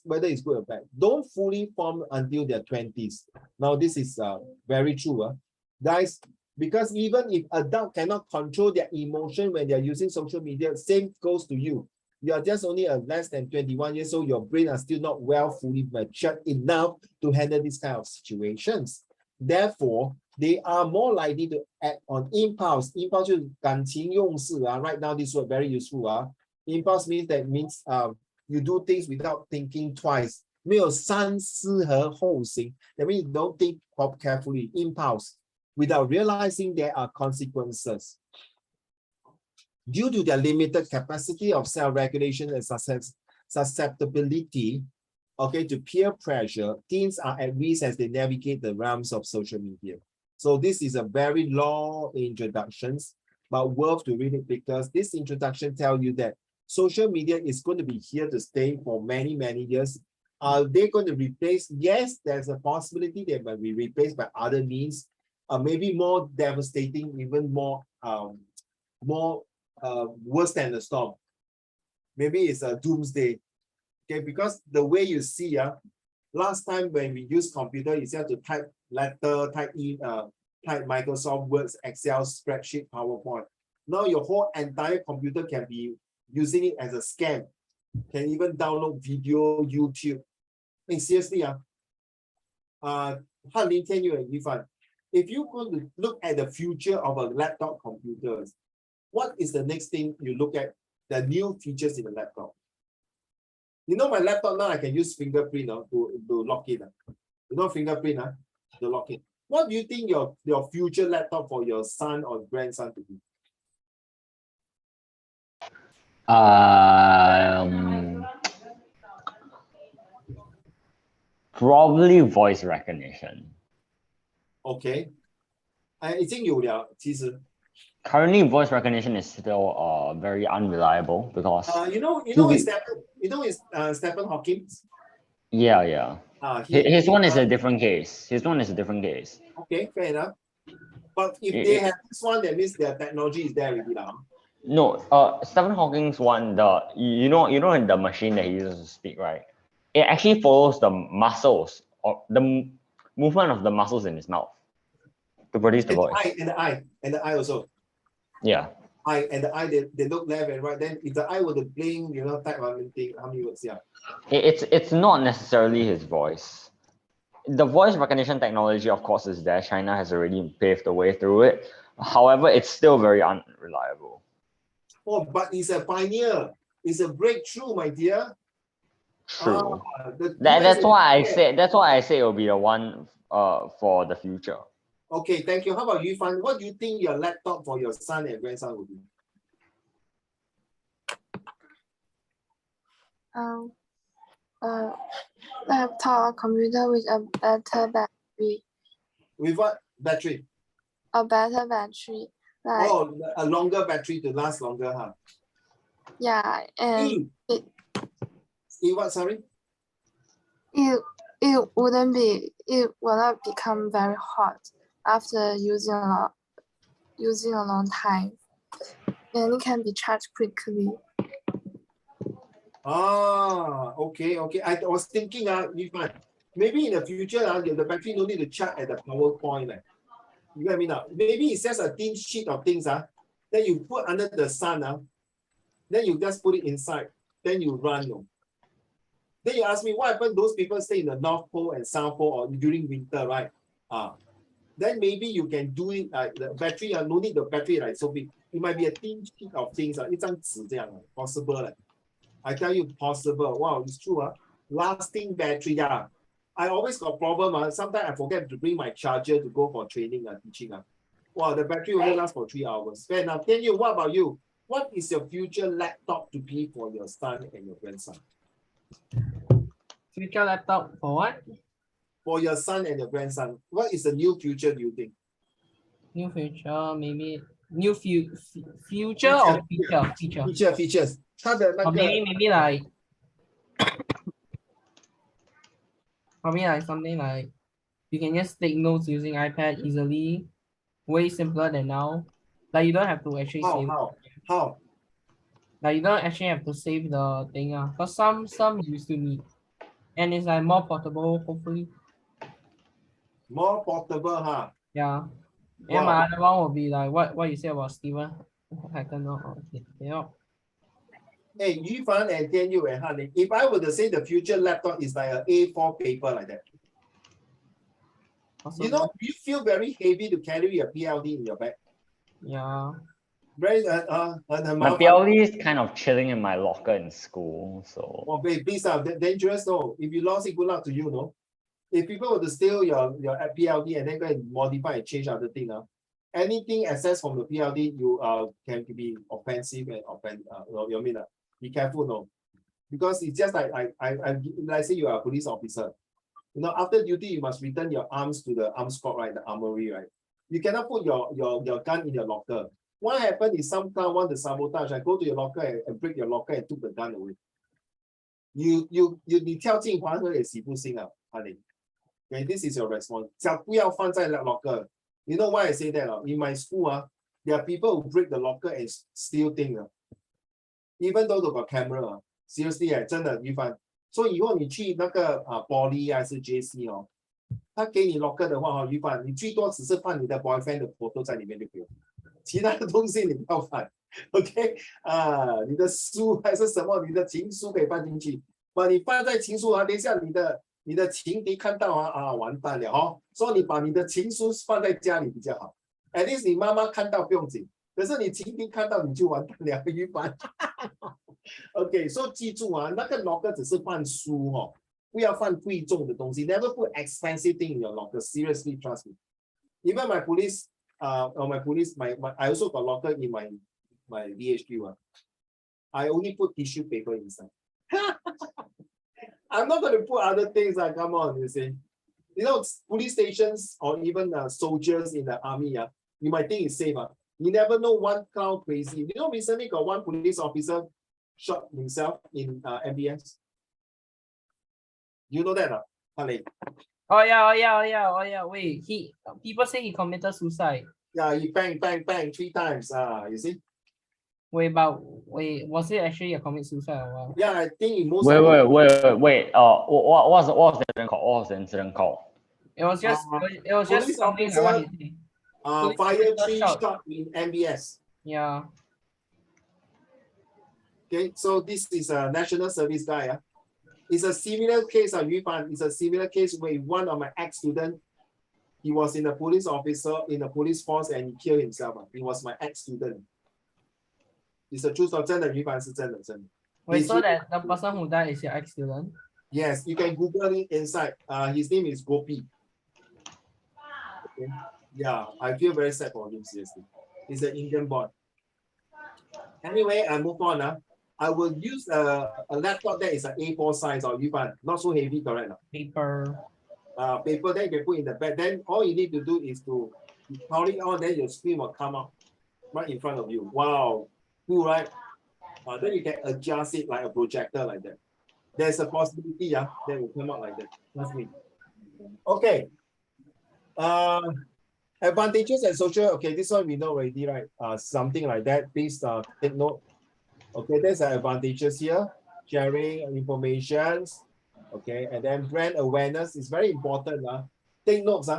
whether it's good or bad, don't fully form until their 20s. Now this is very true, guys, because even if adults cannot control their emotion when they're using social media, same goes to you. You are just only less than 21 years old, your brain are still not well fully matured enough to handle these kind of situations. Therefore, they are more likely to act on impulse. Impulse 就是感情用事 right now this word very useful. Impulse means you do things without thinking twice. 没有三思和后行. That means you don't think carefully. Impulse. Without realizing there are consequences. Due to their limited capacity of self-regulation and susceptibility, to peer pressure, teens are at risk as they navigate the realms of social media. So this is a very long introduction, but worth to read it because this introduction tells you that social media is going to be here to stay for many, many years. Are they going to replace? Yes, there's a possibility they might be replaced by other means, maybe more devastating, even more worse than the storm. Maybe it's a doomsday. Okay, because the way you see, last time when we use computer, you have to type letter, type Microsoft Words, Excel, spreadsheet, PowerPoint. Now your whole entire computer can be using it as a scan. Can even download video, YouTube. I mean, seriously, Hanlin, Tian Yu and Yifan, if you're going to look at the future of a laptop computers, what is the next thing you look at? The new features in the laptop. You know my laptop now I can use fingerprint to lock it. You know fingerprint to lock it. What do you think your future laptop for your son or grandson to be? Probably voice recognition. Okay. 已经有了，其实。Currently, voice recognition is still very unreliable because you know Stephen Hawking. Yeah. His one is a different case. Okay, fair enough. But if they have this one, that means their technology is there already now. No, Stephen Hawking's one, you know in the machine that he uses to speak, right? It actually follows the muscles or the movement of the muscles in his mouth to produce the voice. And the eye also. Yeah. Eye and the eye, they look left and right. Then if the eye were to blink, type one thing, how many words? Yeah. It's not necessarily his voice. The voice recognition technology, of course, is there. China has already paved the way through it. However, it's still very unreliable. Oh, but he's a pioneer. It's a breakthrough, my dear. True. That's why I say it will be the one for the future. Okay, thank you. How about you, Fan? What do you think your laptop for your son and grandson will be? Laptop or computer with a better battery. With what battery? A better battery. Like, a longer battery to last longer, huh? Yeah, and it what? Sorry. It will not become very hot after using a long time, and it can be charged quickly. Okay. I was thinking, maybe in the future, the battery no need to charge at the power point. You get what I mean now? Maybe it's just a thin sheet of things that you put under the sun. Then you just put it inside. Then you run. Then you ask me, what happened? Those people stay in the North Pole and South Pole or during winter, right? Then maybe you can do it the battery, no need the battery like so big. It might be a thin sheet of things, 一张纸这样 possible. I tell you, possible. Wow, it's true. Lasting battery. Yeah. I always got problem. Sometimes I forget to bring my charger to go for training teaching. Wow, the battery only lasts for 3 hours. Fair enough. Tian Yu, what about you? What is your future laptop to be for your son and your grandson? Future laptop for what? For your son and your grandson, what is the new future do you think? New future, maybe new future or feature? Features. 它的那 Or 个 maybe like probably like something like you can just take notes using iPad easily, way simpler than now. Like you don't have to actually save. how? Like you don't actually have to save the thing, because some you still need. And it's like more portable, hopefully. More portable, huh? Yeah. Wow. And my other one will be like what you said about Steven. I don't know. Yeah. Hey, Yufan and Tianyu and Han Ling, if I were to say the future laptop is like an A4 paper like that, Also, you know, you feel very heavy to carry a PLD in your bag. yeah. Very My PLD is kind of chilling in my locker in school, so. Oh, babe, please, dangerous though. If you lost it, good luck to you, no? If people were to steal your PLD and then go and modify and change other thing, anything accessed from the PLD, you can be offensive and you mean be careful, no? Because it's just like let's say you are a police officer. You know, after duty, you must return your arms to the arms squad, right? The armory, right? You cannot put your gun in your locker. What happened is some clown want to sabotage. I go to your locker and break your locker and took the gun away. You 跳进黄河也洗不清啊，阿玲。Okay, this is your response. 脚不要放在 locker. You know why I say that? In my school, there are people who break the locker and steal things. Even though they got camera. Seriously, 真的，于凡。所以以后你去那个poly 还是 JC 他给你 locker 的话于凡，你最多只是放你的 boyfriend 的 photo 在里面就可以了，其他的东西你不要放。OK 你的书还是什么，你的情书可以放进去，把你放在情书等一下你的情敌看到完蛋了所以你把你的情书放在家里比较好。At least 你妈妈看到不用紧，可是你情敌看到你就完蛋了，于凡。OK， 所以记住那个 locker 只是放书不要放贵重的东西。Never put expensive thing in your locker. Seriously, trust me. Even my police, I also got locker in my VHQ. I only put tissue paper inside. I'm not going to put other things. Come on, you see. You know, police stations or even soldiers in the army. You might think it's safe. You never know one clown crazy. You know, recently got one police officer shot himself in MBS. You know that, Ali? Oh yeah. Wait, people say he committed suicide. Yeah, he bang 3 times. You see? Wait, was it actually a commit suicide or what? Yeah, I think in most. Wait. What was the incident called? What was the incident called? It was just something like what he said. Fire 3 shot in MBS. Yeah. Okay, so this is a national service guy. It's a similar case, It's a similar case where one of my ex-student, he was in a police officer in the police force and he killed himself. He was my ex-student. It's a true story. 真的， 是真的。 Wait, so that the person who died is your ex-student? Yes, you can Google it inside. His name is Gopi. Okay. Yeah, I feel very sad for him, seriously. He's an Indian boy. Anyway, I move on. I will use a laptop that is an A4 size or not so heavy, correct? Paper. Paper that you can put in the bag. Then all you need to do is to power it on, then your screen will come up right in front of you. Wow, cool, right? Then you can adjust it like a projector like that. There's a possibility, that will come out like that. That's me. Okay. Advantages and social. Okay, this one we know already, right? Something like that. Please take note. Okay, there's advantages here. Sharing information. Okay, and then brand awareness is very important. Take notes.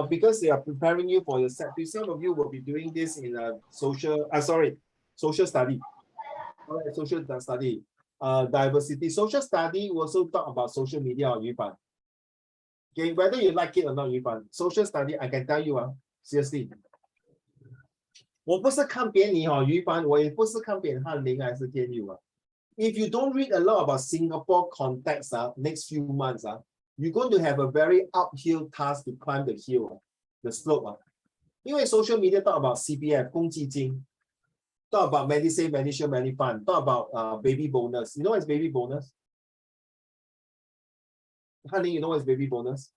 Because they are preparing you for your set. Some of you will be doing this in a social study. All right, social study. Diversity. Social study will also talk about social media or Yufan. Okay, whether you like it or not, Yufan. Social study, I can tell you, seriously. 我不是看扁你于凡，我也不是看扁翰林还是天佑If you don't read a lot about Singapore context, next few months, you're going to have a very uphill task to climb the hill, the slope. 因为 social media talk about CPF 公积金 Talk about MediSave, MediShield, MediFund. Talk about baby bonus. You know what's baby bonus? Honey, you know what's baby bonus?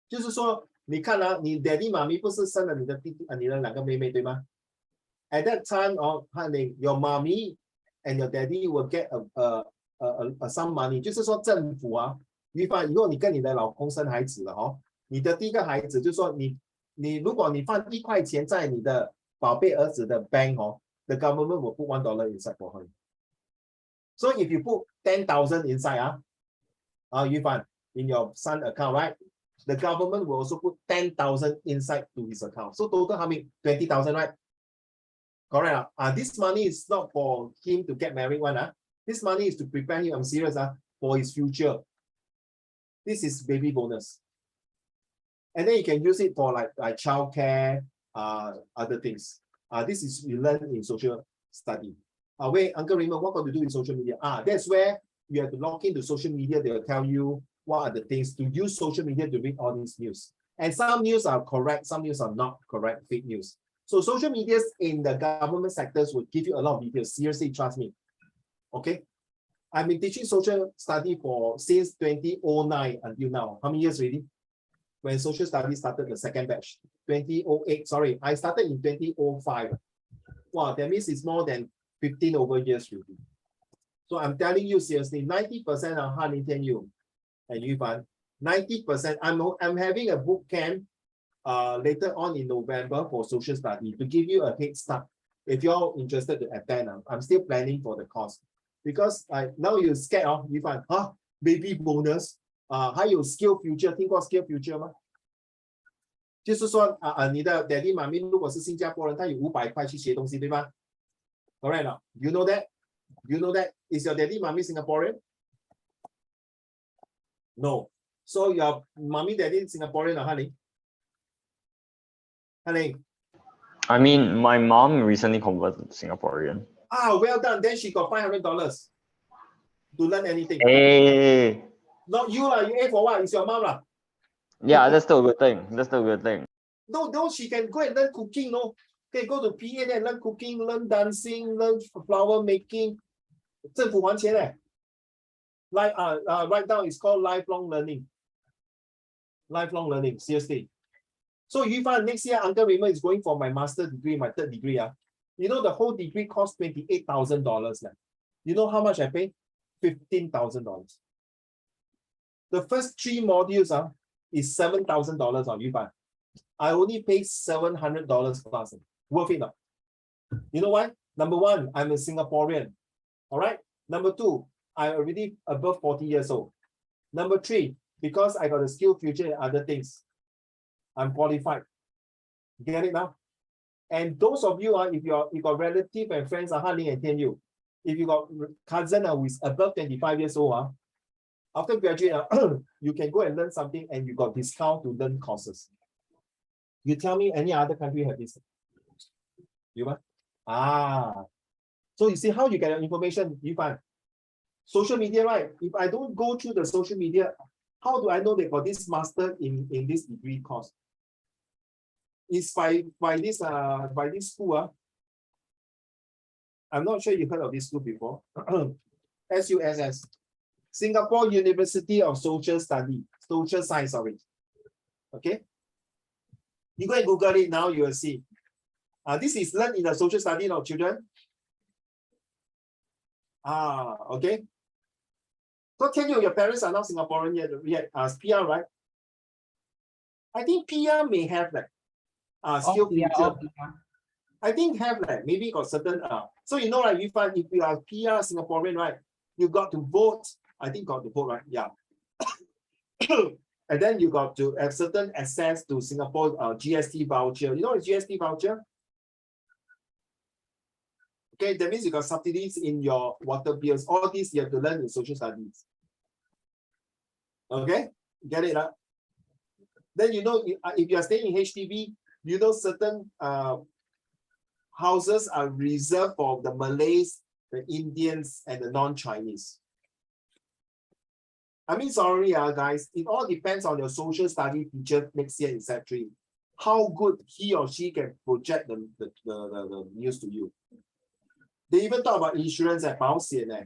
就是说，你看啊，你 daddy 妈咪不是生了你的弟弟你的两个妹妹对吗？ At that time, honey, your mommy and your daddy will get some money. 就是说政府啊，以后你跟你的老公生孩子了哦，你的第一个孩子就是说你如果你放1块钱在你的宝贝儿子的 bank 哦。The government will put $1 inside for her. So if you put 10,000 inside, Yufan, in your son account, right? The government will also put 10,000 inside to his account. So total how many? 20,000, right? Correct. This money is not for him to get married one. This money is to prepare him, I'm serious, for his future. This is baby bonus. And then you can use it for like childcare, other things. This is you learn in social study. Wait, Uncle Raymond, what got to do with social media? That's where you have to log into social media. They will tell you what are the things to use social media to read all these news. And some news are correct, some news are not correct, fake news. So social medias in the government sectors will give you a lot of details. Seriously, trust me. Okay. I've been teaching social study since 2009 until now. How many years already? When social studies started the second batch, 2008, sorry, I started in 2005. Wow, that means it's more than 15 over years already. So I'm telling you seriously, 90% of Hanling you and Yufan, 90%, I'm having a boot camp later on in November for social study to give you a head start. If you're interested to attend, I'm still planning for the course. Because now you're scared of Yufan, baby bonus. 还有 skill future 听过 skill future 吗？就是说你的 daddy 妈咪如果是新加坡人，他有500块去学东西，对吧 ？Correct 了 ？You know that? You know that? Is your daddy mommy Singaporean? No. So your mommy daddy Singaporean or honey? Honey. I mean, my mom recently converted to Singaporean. Well done. Then she got $500 to learn anything. Hey. Not you lah. You aim for what? It's your mom lah. Yeah, that's still a good thing. That's still a good thing. No, she can go and learn cooking. No, okay, go to PA and learn cooking, learn dancing, learn flower making. 政府还钱嘞。Like right now it's called lifelong learning. Lifelong learning, seriously. So Yufan, next year Uncle Raymond is going for my master degree, my 3rd degree. You know the whole degree costs $28,000. You know how much I pay? $15,000. The first 3 modules is $7,000 on Yufan. I only pay $700 plus. Worth it now. You know why? Number 1, I'm a Singaporean. All right. Number 2, I'm already above 40 years old. Number 3, because I got a skill future and other things, I'm qualified. Get it now? And those of you, if you got relative and friends, Hanling and Tian Yu, if you got cousin who is above 25 years old, after graduate, you can go and learn something and you got discount to learn courses. You tell me any other country have this? You want? So you see how you get your information, you find social media, right? If I don't go through the social media, how do I know they got this master in this degree course? It's by this school. I'm not sure you heard of this school before. SUSS. Singapore University of Social Study, Social Science, sorry. Okay. You go and Google it now, you will see. This is learned in the social study of children. Okay. So tell you, your parents are not Singaporean yet as PR, right? I think PR may have skill future. I think have maybe got certain so you know like if you are PR Singaporean, right, you got to vote. I think got to vote, right? Yeah. And then you got to have certain access to Singapore GST voucher. You know what GST voucher? Okay, that means you got subsidies in your water bills. All these you have to learn in social studies. Okay, get it? Then you know if you are staying in HDB, you know certain houses are reserved for the Malays, the Indians, and the non-Chinese. I mean, sorry, guys, it all depends on your social study teacher next year in Set 3. How good he or she can project the news to you. They even talk about insurance and 保险 eh.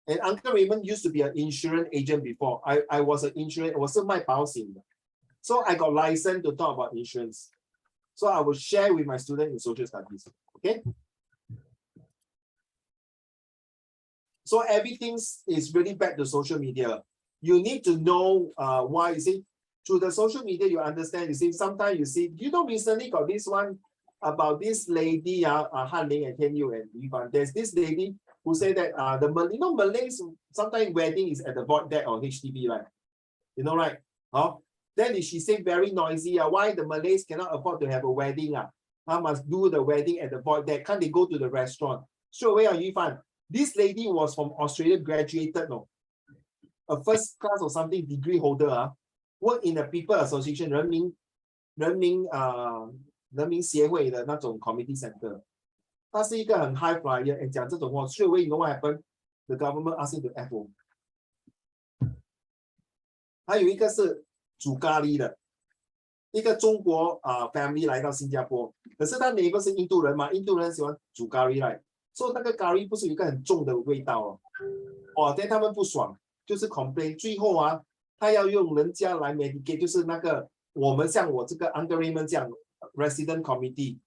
And Uncle Raymond used to be an insurance agent before. I was an insurance, 我是卖保险的. So I got license to talk about insurance. So I will share with my students in social studies. Okay. So everything is really back to social media. You need to know why. You see, through the social media, you understand. You see, sometimes you see, you know, recently got this one about this lady, Han Ling and Tian Yu and Yuvan. There's this lady who said that Malays, sometimes wedding is at the void deck or HDB, right? You know, right? Huh? Then she said very noisy. Why the Malays cannot afford to have a wedding? Must do the wedding at the void deck. Can't they go to the restaurant? Straight away, Yuvan. This lady was from Australia, graduated, no, a first class or something degree holder, work in the People Association, 人民协会的那种 committee center. 他是一个很 high flyer， 讲这种话，straight away you know what happened? The government asked him to FO. 还有一个是煮咖喱的，一个中国family 来到新加坡，可是他每个是印度人嘛，印度人喜欢煮咖喱来。所以那个咖喱不是有一个很重的味道但他们不爽，就是 complain。最后他要用人家来 medicate， 就是那个我们像我这个 Uncle Raymond 这样 resident committee，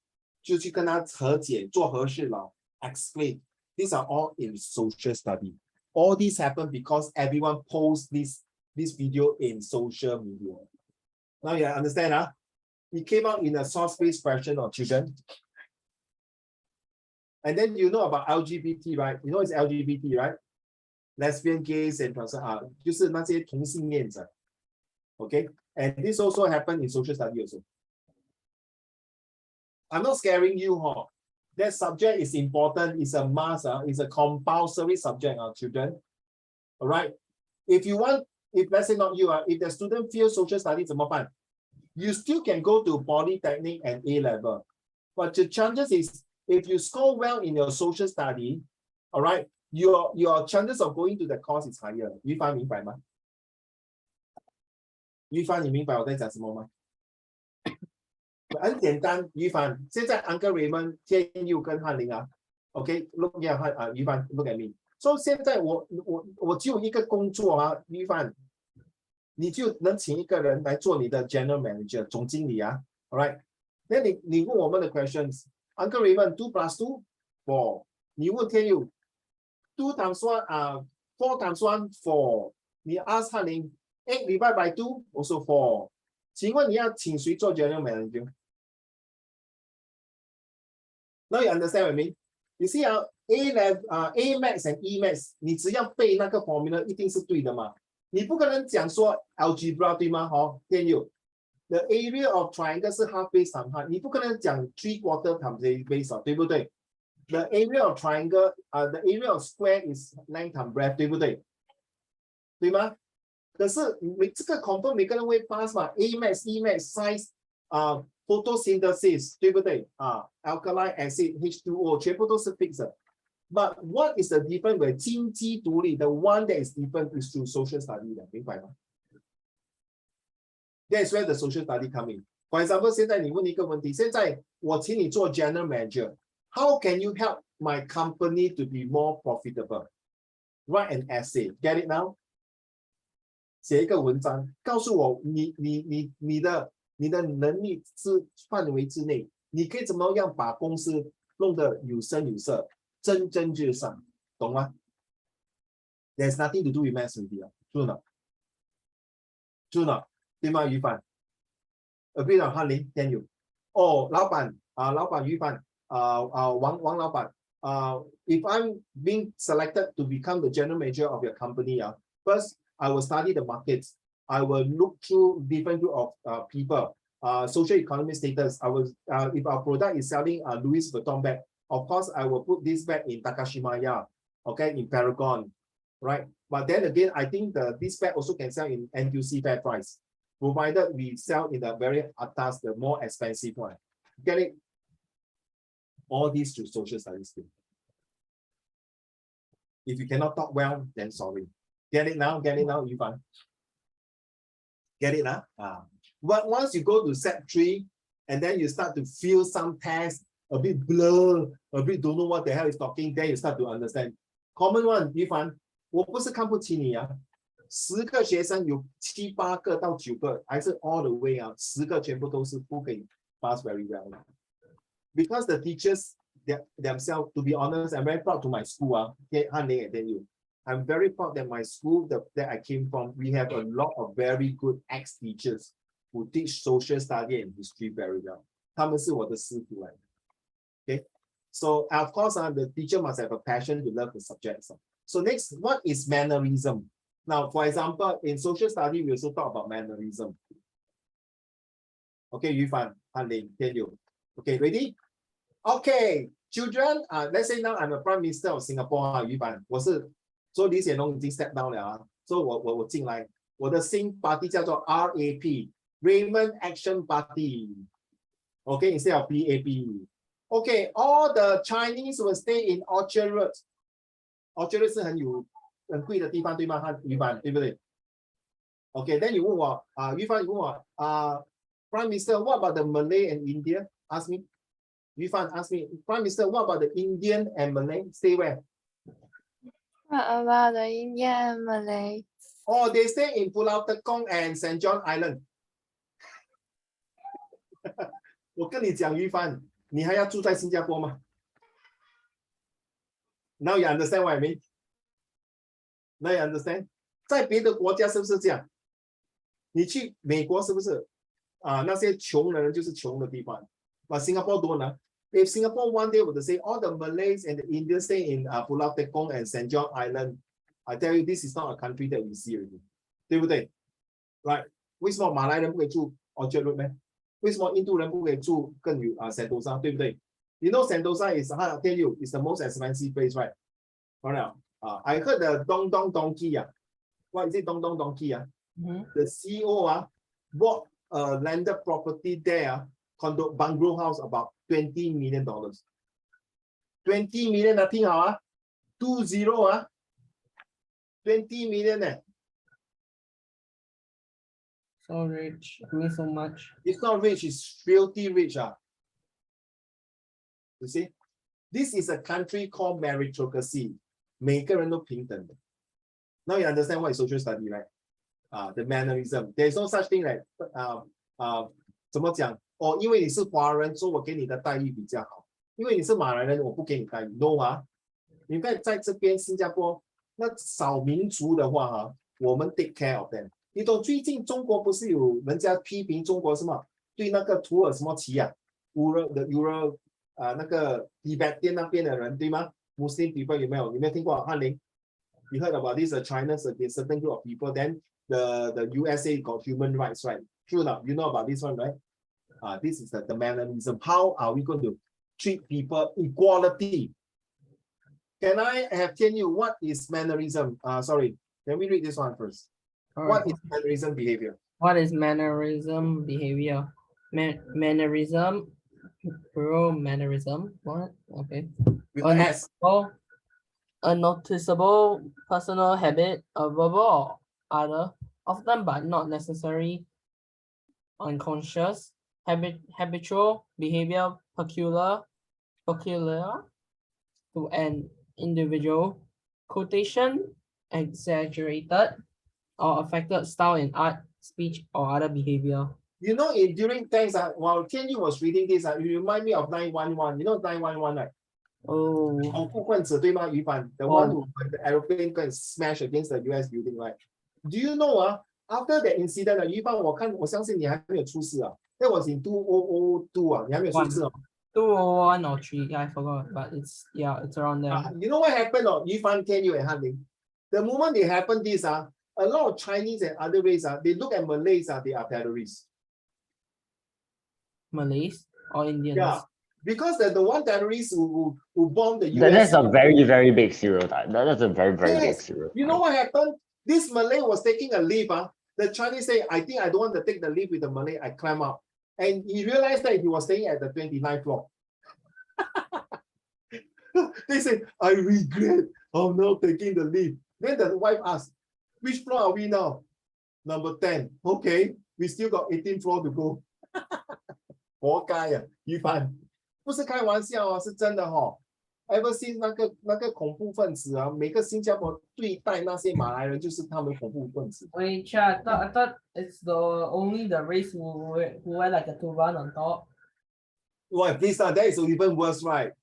就去跟他和解，做和事佬 explain。These are all in social study. All this happened because everyone posts this video in social media. Now you understand, It came out in a source-based question of children. And then you know about LGBT, right? You know it's LGBT, right? Lesbian, gays, and trans 就是那些同性恋者. Okay? And this also happened in social study also. I'm not scaring you, That subject is important, it's a must, it's a compulsory subject, children. All right? If let's say not you, if the student feels social studies, you still can go to polytechnic and A level. But the chances is, if you score well in your social study, all right, your chances of going to the course is higher. 于帆明白吗？于帆，你明白我在讲什么吗？很简单，于帆，现在 Uncle Raymond、天佑跟翰林OK, look at 于帆 ，look at me. So 现在我只有一个工作于帆，你就能请一个人来做你的 General Manager 总经理all right? 那你问我们的 questions。Uncle Raymond, 2 plus 2, 4. 你问天佑 2 times 1, 4 times 1, 4. 你 ask 翰林 8 divided by 2, also 4. 请问你要请谁做 General Manager? Now you understand what I mean? You see, A Max and E Max, 你只要背那个 formula 一定是对的嘛？你不可能讲说 algebra 对吗？天佑。The area of triangle 是 half base times half， 你不可能讲 3/4 times base 对不对 ？The area of triangle, the area of square is length times breadth， 对不对？对吗？可是这个 confirm 每个人会 pass 嘛 ？A Max, E Max, size, photosynthesis， 对不对？alkaline acid, H2O 全部都是 fixed。But what is the difference with 经济独立 ？The one that is different is through social study 的，明白吗？That's where the social study come in. For example, 现在你问一个问题，现在我请你做 general manager. How can you help my company to be more profitable? Write an essay. Get it now? 写一个文章，告诉我你的能力之范围之内，你可以怎么样把公司弄得有声有色，蒸蒸日上，懂吗 ？There's nothing to do with mass media. True not? True not? 对吗？于帆 ，agree 了，翰林 ，Can you？ 老板于帆，王老板，if I'm being selected to become the general manager of your company, first I will study the markets. I will look through different group of people, social economic status. I will, if our product is selling Louis Vuitton bag, of course I will put this bag in Takashimaya, okay, in Paragon, right? But then again, I think this bag also can sell in NTUC fair price. Provided we sell in the very atas, the more expensive one. Get it? All these to social studies. If you cannot talk well, then sorry. Get it now? Get it now, Yuvan? Get it now? But once you go to set 3, and then you start to feel some tests, a bit blur, a bit don't know what the hell is talking, then you start to understand. Common one, 于凡，我不是看不起你啊，10个学生有7、8个到9个，还是 all the way 啊，10个全部都是不可以 pass very well 的。Because the teachers themselves, to be honest, I'm very proud to my school. Han Ling, I tell you, I'm very proud that my school that I came from, we have a lot of very good ex-teachers who teach social study and history very well. 他们是我的师傅来的。Okay, so of course, the teacher must have a passion to love the subjects. So next, what is mannerism? Now, for example, in social study, we also talk about mannerism. Okay, Yu Fan, Han Ling, tell you. Okay, ready? Okay, children, let's say now I'm a Prime Minister of Singapore, 于凡，我是所以李显龙已经 step down 了啊，所以我进来，我的新 party 叫做 RAP, Raymond Action Party. Okay, instead of PAP. Okay, all the Chinese will stay in Orchard Road. Orchard Road 是很贵的地方，对吗？于凡，对不对 ？Okay, then 你问我于凡，你问我Prime Minister, what about the Malay and India? Ask me. Yu Fan asked me, Prime Minister, what about the Indian and Malay? Stay where? What about the Indian and Malay? Oh, they stay in Pulau Tekong and St. John Island. 我跟你讲，于凡，你还要住在新加坡吗 ？Now you understand what I mean? Now you understand? 在别的国家是不是这样？你去美国是不是那些穷的人就是穷的地方。But Singapore don't. If Singapore one day were to say all the Malays and the Indians stay in Pulau Tekong and St. John Island, I tell you, this is not a country that we see already. 对不对 ？Right? 为什么马来人不可以住 Orchard Road 呢？为什么印度人不可以住更有Sentosa？ 对不对 ？You know Sentosa is, I tell you, is the most expensive place, right? Right. I heard the Dong Dong Donkey. What is it, Dong Dong Donkey? The CEO bought a landed property there. Condo bungalow house about $20 million. 20 million 听好20 20 million So rich, doing so much. It's not rich, it's filthy rich You see, this is a country called meritocracy. 每个人都平等的 Now you understand what is social study, right? The mannerism. There is no such thing like 怎么讲？因为你是华人，所以我给你的待遇比较好。因为你是马来人，我不给你待遇。No 你看在这边新加坡，那少民族的话我们 take care of them。你懂最近中国不是有人家批评中国什么？对那个土耳什么旗Ural 那个迪拜店那边的人对吗 ？Muslim people 有没有听过？翰林 ，You heard about this? China's against certain group of people. Then the USA got human rights, right? True enough, you know about this one, right? This is the mannerism. How are we going to treat people equality? Can I have tell you what is mannerism? Sorry, let me read this one first. What is mannerism behavior? What is mannerism behavior? Mannerism, plural mannerism. What? Okay. With an S. A noticeable personal habit, a verbal or other, often but not necessary, unconscious, habitual behavior peculiar to an individual, quotation, exaggerated or affected style in art, speech, or other behavior. You know, during times while Tianyu was reading this, you remind me of 911. You know 911, right? Oh. 恐怖分子对吗？于凡 the one who the aeroplane go and smash against the US building, right? Do you know after that incident 于凡我相信你还没有出事That was in 2002你还没有出事201 or 3, I forgot, but it's around there. You know what happened Yu Fan, Tianyu and Han Ling? The moment they happened this a lot of Chinese and other race they look at Malays they are terrorists. Malays or Indians? Yeah, because they're the one terrorists who bombed the US. That's a very, very big stereotype. That's a very, very big stereotype. You know what happened? This Malay was taking a leave. The Chinese say, I think I don't want to take the leave with the Malay. I climb up. And he realized that he was staying at the 29th floor. They say, I regret of not taking the leave. Then the wife asked, which floor are we now? Number 10. Okay, we still got 18 floor to go. Poor guy, Yu Fan. 不是开玩笑哦，是真的哦。Ever since 那个恐怖分子啊，每个新加坡对待那些马来人就是他们恐怖分子。Wait, chat. I thought it's the only the race who wear like a turban on top. Why, please, that is even worse, right?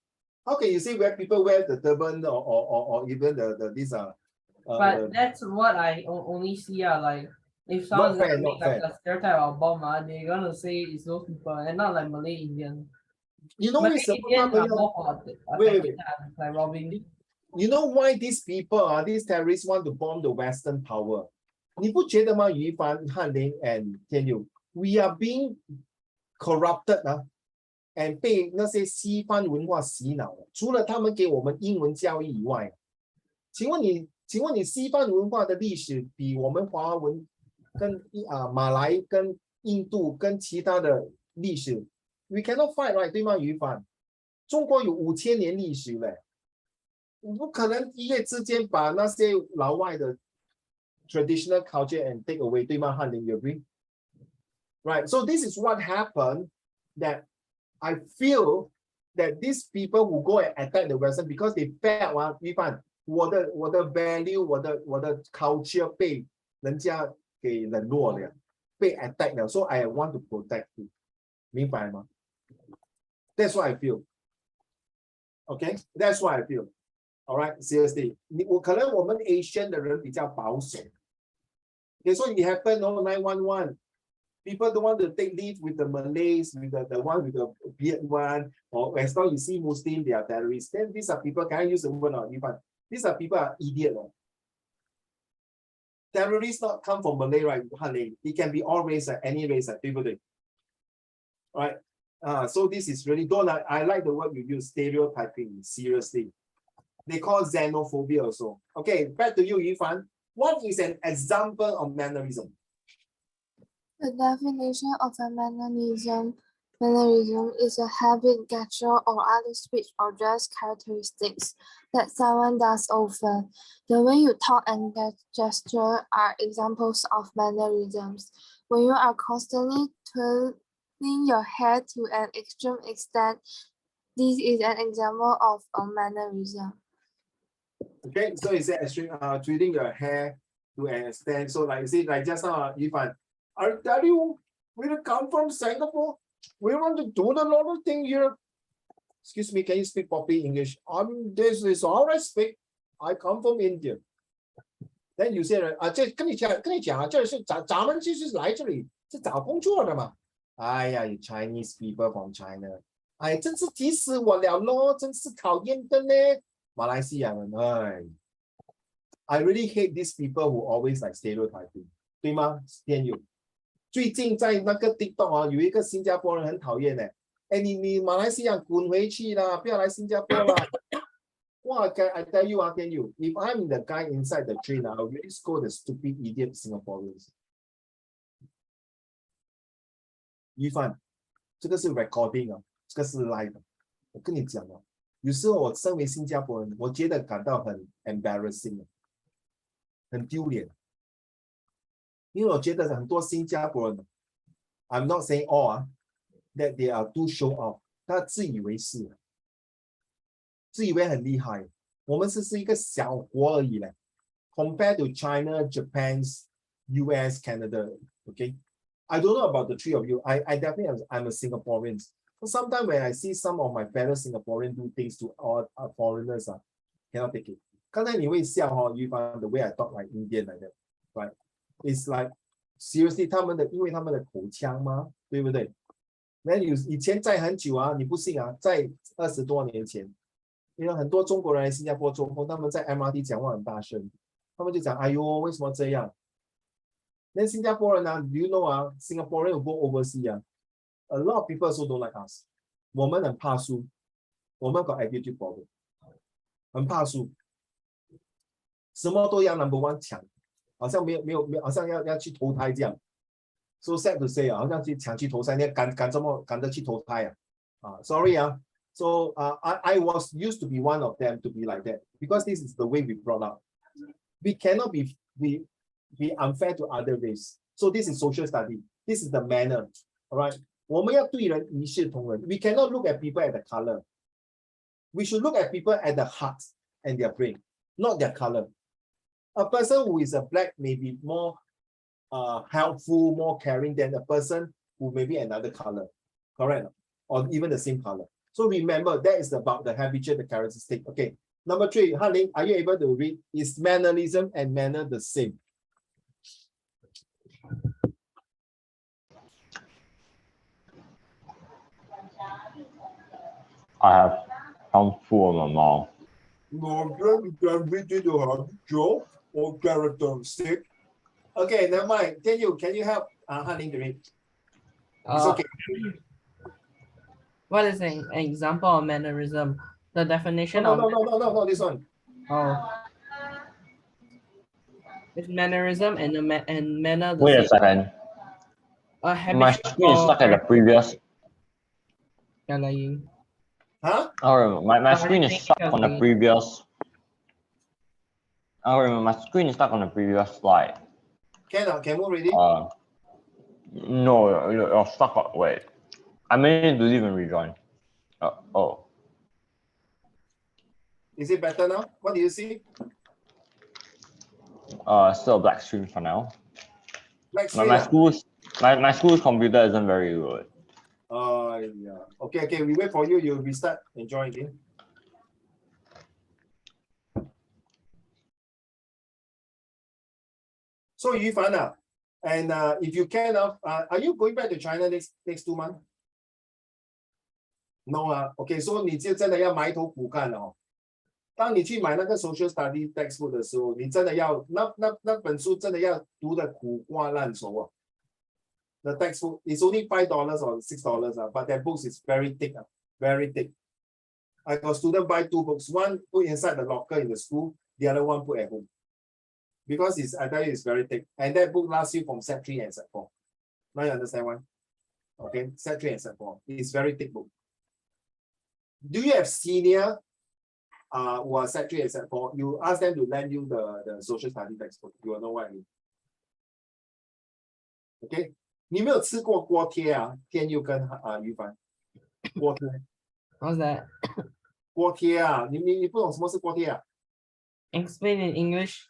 How can you say where people wear the turban or even the these But that's what I only see. Like if Not someone's fair, gonna make not like fair. a stereotype of bomb, they're gonna say it's those people and not like Malay Indian. You know Malay 为什么 Indian 他们 are 要 more for wait. attacking, like robbing. You know why these people these terrorists want to bomb the Western power? 你不觉得吗？于凡、翰林 and 天佑 we are being corrupted and 被那些西方文化洗脑了。除了他们给我们英文教育以外，请问你西方文化的历史比我们华文跟马来跟印度跟其他的历史 we cannot fight right 对吗？于凡，中国有5000年历史嘞。不可能一夜之间把那些老外的 traditional culture and take away， 对吗？翰林 ，you agree? Right. So this is what happened. That I feel that these people who go and attack the Western because they felt 一般我的 value 我的 culture 被人家给冷落了，被 attack 了。So I want to protect you. 明白吗？ That's what I feel. Okay. That's what I feel. All right, seriously，可能我们 Asian 的人比较保守。Okay, so it happened on 911. People don't want to take leave with the Malays, with the one with the beard one, or as long as you see Muslim, they are terrorists. Then these are people, can I use the word or even? These are people are idiot. Terrorists not come from Malay, right? It can be all race, any race, people do. Right? So this is really, I like the word you use, stereotyping, seriously. They call xenophobia also. Okay, back to you, Yifan. What is an example of mannerism? The definition of a mannerism is a habit, gesture, or other speech or dress characteristics that someone does often. The way you talk and gesture are examples of mannerisms. When you are constantly twirling your hair to an extreme extent, this is an example of a mannerism. Okay, so it's extreme treating your hair to an extent. So like you see, like just now, Yifan, I tell you, we come from Singapore. We want to do the normal thing here. Excuse me, can you speak properly English? This is all I speak. I come from India. Then you say, 这跟你讲这是咱们就是来这里是找工作的嘛。哎呀 ，Chinese people from China， 哎，真是急死我了咯，真是讨厌的呢。马来西亚人，哎 ，I really hate these people who always like stereotyping， 对吗？天佑，最近在那个 TikTok 有一个新加坡人很讨厌的，哎，你马来西亚滚回去啦，不要来新加坡啦。哇 I tell you, can you? If I'm the guy inside the train, I'll really scold the stupid idiot Singaporeans. 于帆，这个是 recording 啊，这个是 live 的。我跟你讲啊，有时候我身为新加坡人，我觉得感到很 embarrassing， 很丢脸。因为我觉得很多新加坡人 ，I'm not saying all that they are too show off， 他自以为是。自以为很厉害，我们是一个小国而已嘞。Compared to China, Japan, US, Canada, okay. I don't know about the three of you. I definitely I'm a Singaporean. So sometimes when I see some of my fellow Singaporeans do things to all foreigners, cannot take it. 刚才你会笑哈，于凡 the way I talk like Indian like that, right? It's like seriously 因为他们的口腔吗？对不对？那以前在很久你不信在20多年前。因为很多中国人来新加坡做工，他们在 MRT 讲话很大声，他们就讲：“哎呦，为什么这样？”那新加坡人do you know Singaporean will go overseas a lot of people also don't like us。我们很怕输，我们 got attitude problem， 很怕输，什么都要 number one 抢，好像没有，好像要去投胎这样。So sad to say 好像去抢去投胎，你赶着去投胎sorry So I was used to be one of them to be like that because this is the way we brought up. We cannot be unfair to other race. So this is social study. This is the manner. All right. 我们要对人一视同仁。We cannot look at people at the color. We should look at people at the heart and their brain, not their color. A person who is a black may be more helpful, more caring than a person who may be another color, correct? Or even the same color. So remember, that is about the habitual, the characteristic. Okay. Number 3, Han-Ling, are you able to read? Is mannerism and manner the same? I have some food on my mouth. Habitual or characteristic? Okay, never mind. Can you help Han-Ling to read? It's okay. What is an example of mannerism? The definition No, of this one. oh, is mannerism and manner the Wait a same? second. A My habitual screen is or stuck at the previous. Yeah, lying. Huh? Oh, my screen is think stuck you're on the lying. previous. Oh, my screen is stuck on the previous slide. Can we read it? No, you're stuck on. Wait, I managed to leave and rejoin. Oh. Is it better now? What do you see? Still a black screen for now. Black My screen. my school's computer isn't very good. Yeah. Okay, we wait for you. You restart and join again. So Yufan, and if you can, are you going back to China next 2 months? No okay, so 你就真的要埋头苦干哦。当你去买那个 social study textbook 的时候，你真的要那本书真的要读得苦瓜烂熟啊。The textbook is only $5 or $6 but that books is very thick, very thick. I got student buy 2 books, one put inside the locker in the school, the other one put at home. Because I tell you, it's very thick. And that book lasts you from Set 3 and Set 4. Now you understand why? Okay, Set 3 and Set 4. It's very thick book. Do you have senior who are Set 3 and Set 4? You ask them to lend you the social study textbook. You will know what I mean. Okay? 你没有吃过锅贴啊？天佑跟Yufan锅贴 What's that? 锅贴啊？你不懂什么是锅贴啊？ Explain in English.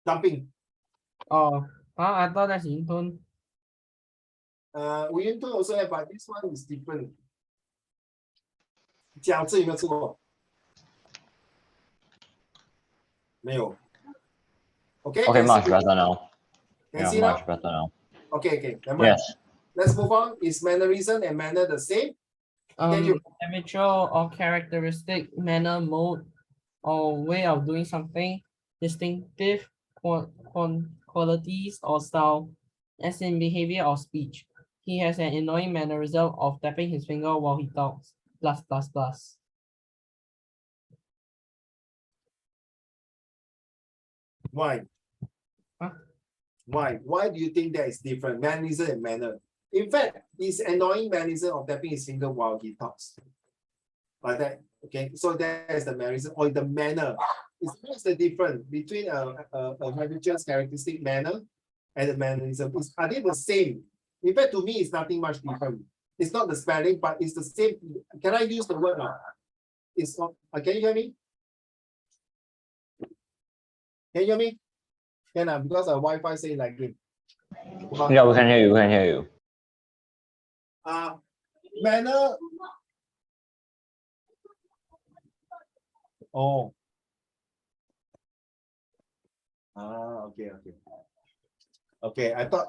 Dumpling. Oh, I thought that's Yintun. Wellington also have, but this one is different. 饺子有没有吃过？没有。Okay. Okay, much better now. Can see much now? better now. Okay. Never mind. Yes. Let's move on. Is mannerism and manner the same? Habitual or characteristic, manner, mode, or way of doing something, distinctive qualities or style, as in behavior or speech. He has an annoying mannerism of tapping his finger while he talks. +++. Why? Huh? Why? Why do you think that is different? Mannerism and manner. In fact, his annoying mannerism of tapping his finger while he talks. Like that. Okay. So that is the mannerism or the manner. What's the difference between a habitual characteristic manner and the mannerism? Are they the same? In fact, to me, it's nothing much different. It's not the spelling, but it's the same. Can I use the word now? It's not. Can you hear me? Can you hear me? Can because our Wi-Fi say like it. Yeah, we can hear you. We can hear you. Manner. Oh. Okay. Okay, I thought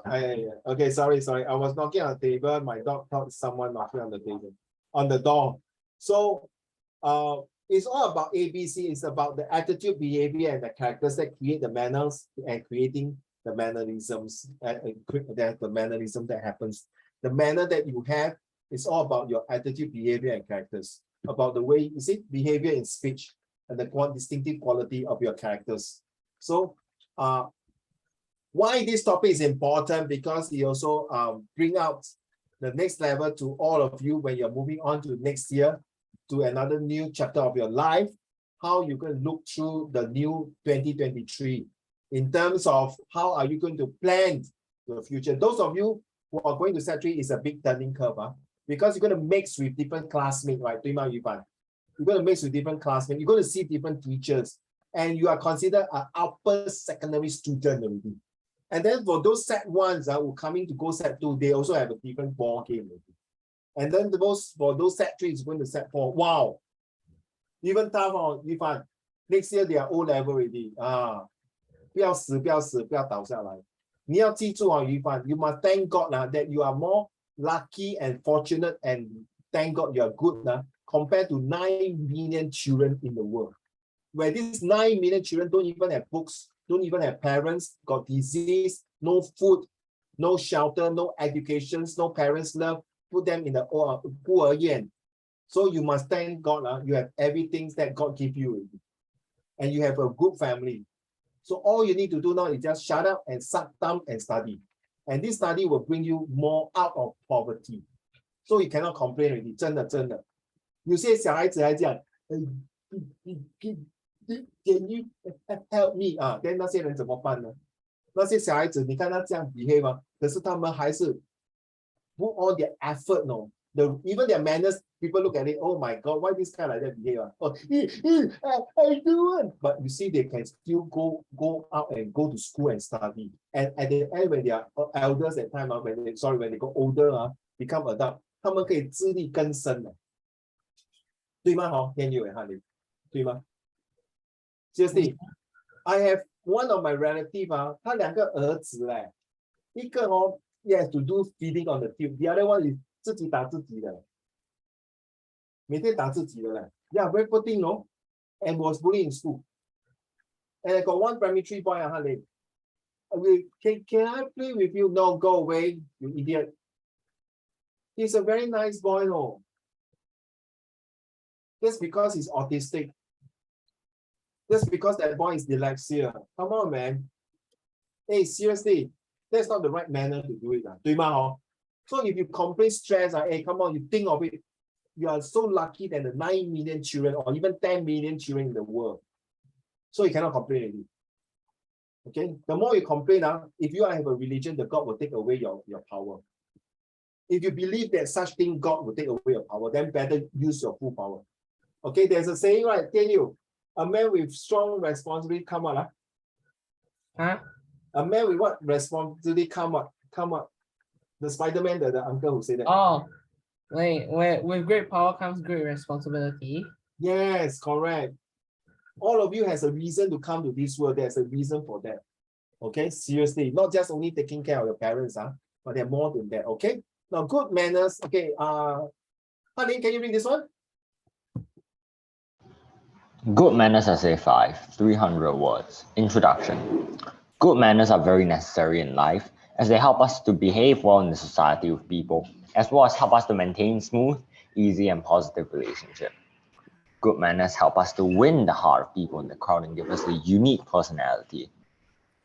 okay, sorry. I was knocking on the table. My dog thought someone knocking on the table, on the door. So it's all about ABC. It's about the attitude, behavior, and the characters that create the manners and creating the mannerisms. The mannerism that happens. The manner that you have is all about your attitude, behavior, and characters. About the way you see behavior in speech and the distinctive quality of your characters. So why this topic is important, because it also bring out the next level to all of you when you're moving on to next year, to another new chapter of your life, how you can look through the new 2023 in terms of how are you going to plan your future. Those of you who are going to set 3 is a big turning curve, because you're going to mix with different classmates, right? 对吗, Yuvan? You're going to mix with different classmates. You're going to see different teachers, and you are considered an upper secondary student already. And then for those set 1s who are coming to go set 2, they also have a different ball game already. And then for those set 3 is going to set 4. Wow, even tough on Yuvan. Next year they are O level already. 不要死，不要死，不要倒下来。你要记住Yuvan, you must thank God that you are more lucky and fortunate, and thank God you are good compared to 9 million children in the world. Where these 9 million children don't even have books, don't even have parents, got disease, no food, no shelter, no educations, no parents love, put them in the 孤儿院. So you must thank God, you have everything that God give you, and you have a good family. So all you need to do now is just shut up and suck thumb and study. And this study will bring you more out of poverty. So you cannot complain already. 真的真的。有些小孩子还讲 Can you help me? Then 那些人怎么办呢？那些小孩子你看他这样 behave 吗？可是他们还是 put all their effort, no? Even their manners, people look at it, oh my God, why this guy like that behave? I do it. But you see, they can still go out and go to school and study. And at the end, when they are elders at time, when they go older, become adult, 他们可以自力更生的，对吗？天佑哈利，对吗 ？Seriously, I have one of my relative 他2个儿子嘞，一个he has to do feeding on the tube, the other one is 自己打自己的，每天打自己的嘞。Yeah, very poor thing, no? And was bullied in school. And I got one primary 3 boy, can I play with you? No, go away, you idiot. He's a very nice boy, no? Just because he's autistic. Just because that boy is dyslexia. Come on, man. Hey, seriously, that's not the right manner to do it. 对吗？ So if you complain stress, hey, come on, you think of it. You are so lucky that the 9 million children or even 10 million children in the world. So you cannot complain already. Okay? The more you complain, if you have a religion, the God will take away your power. If you believe that such thing, God will take away your power, then better use your full power. Okay, there's a saying, right? Tell you, a man with strong responsibility come up. Huh? A man with what responsibility come up? The Spider-Man, the uncle who said that. Oh, wait, with great power comes great responsibility. Yes, correct. All of you has a reason to come to this world. There's a reason for that. Okay, seriously, not just only taking care of your parents, but they're more than that. Okay, now good manners. Okay, Honey, can you read this one? Good manners essay 5, 300 words. Introduction. Good manners are very necessary in life as they help us to behave well in the society with people, as well as help us to maintain smooth, easy, and positive relationship. Good manners help us to win the heart of people in the crowd and give us a unique personality.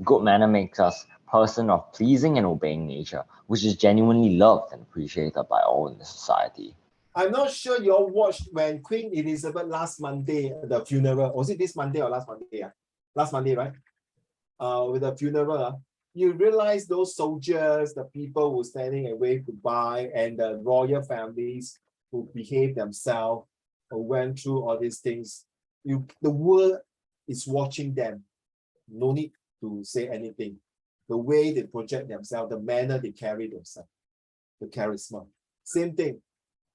Good manner makes us a person of pleasing and obeying nature, which is genuinely loved and appreciated by all in the society. I'm not sure you all watched when Queen Elizabeth last Monday, the funeral. Was it this Monday or last Monday? Last Monday, right? With the funeral, you realize those soldiers, the people who standing and wave goodbye, and the royal families who behave themselves, who went through all these things. The world is watching them. No need to say anything. The way they project themselves, the manner they carry themselves, the charisma. Same thing.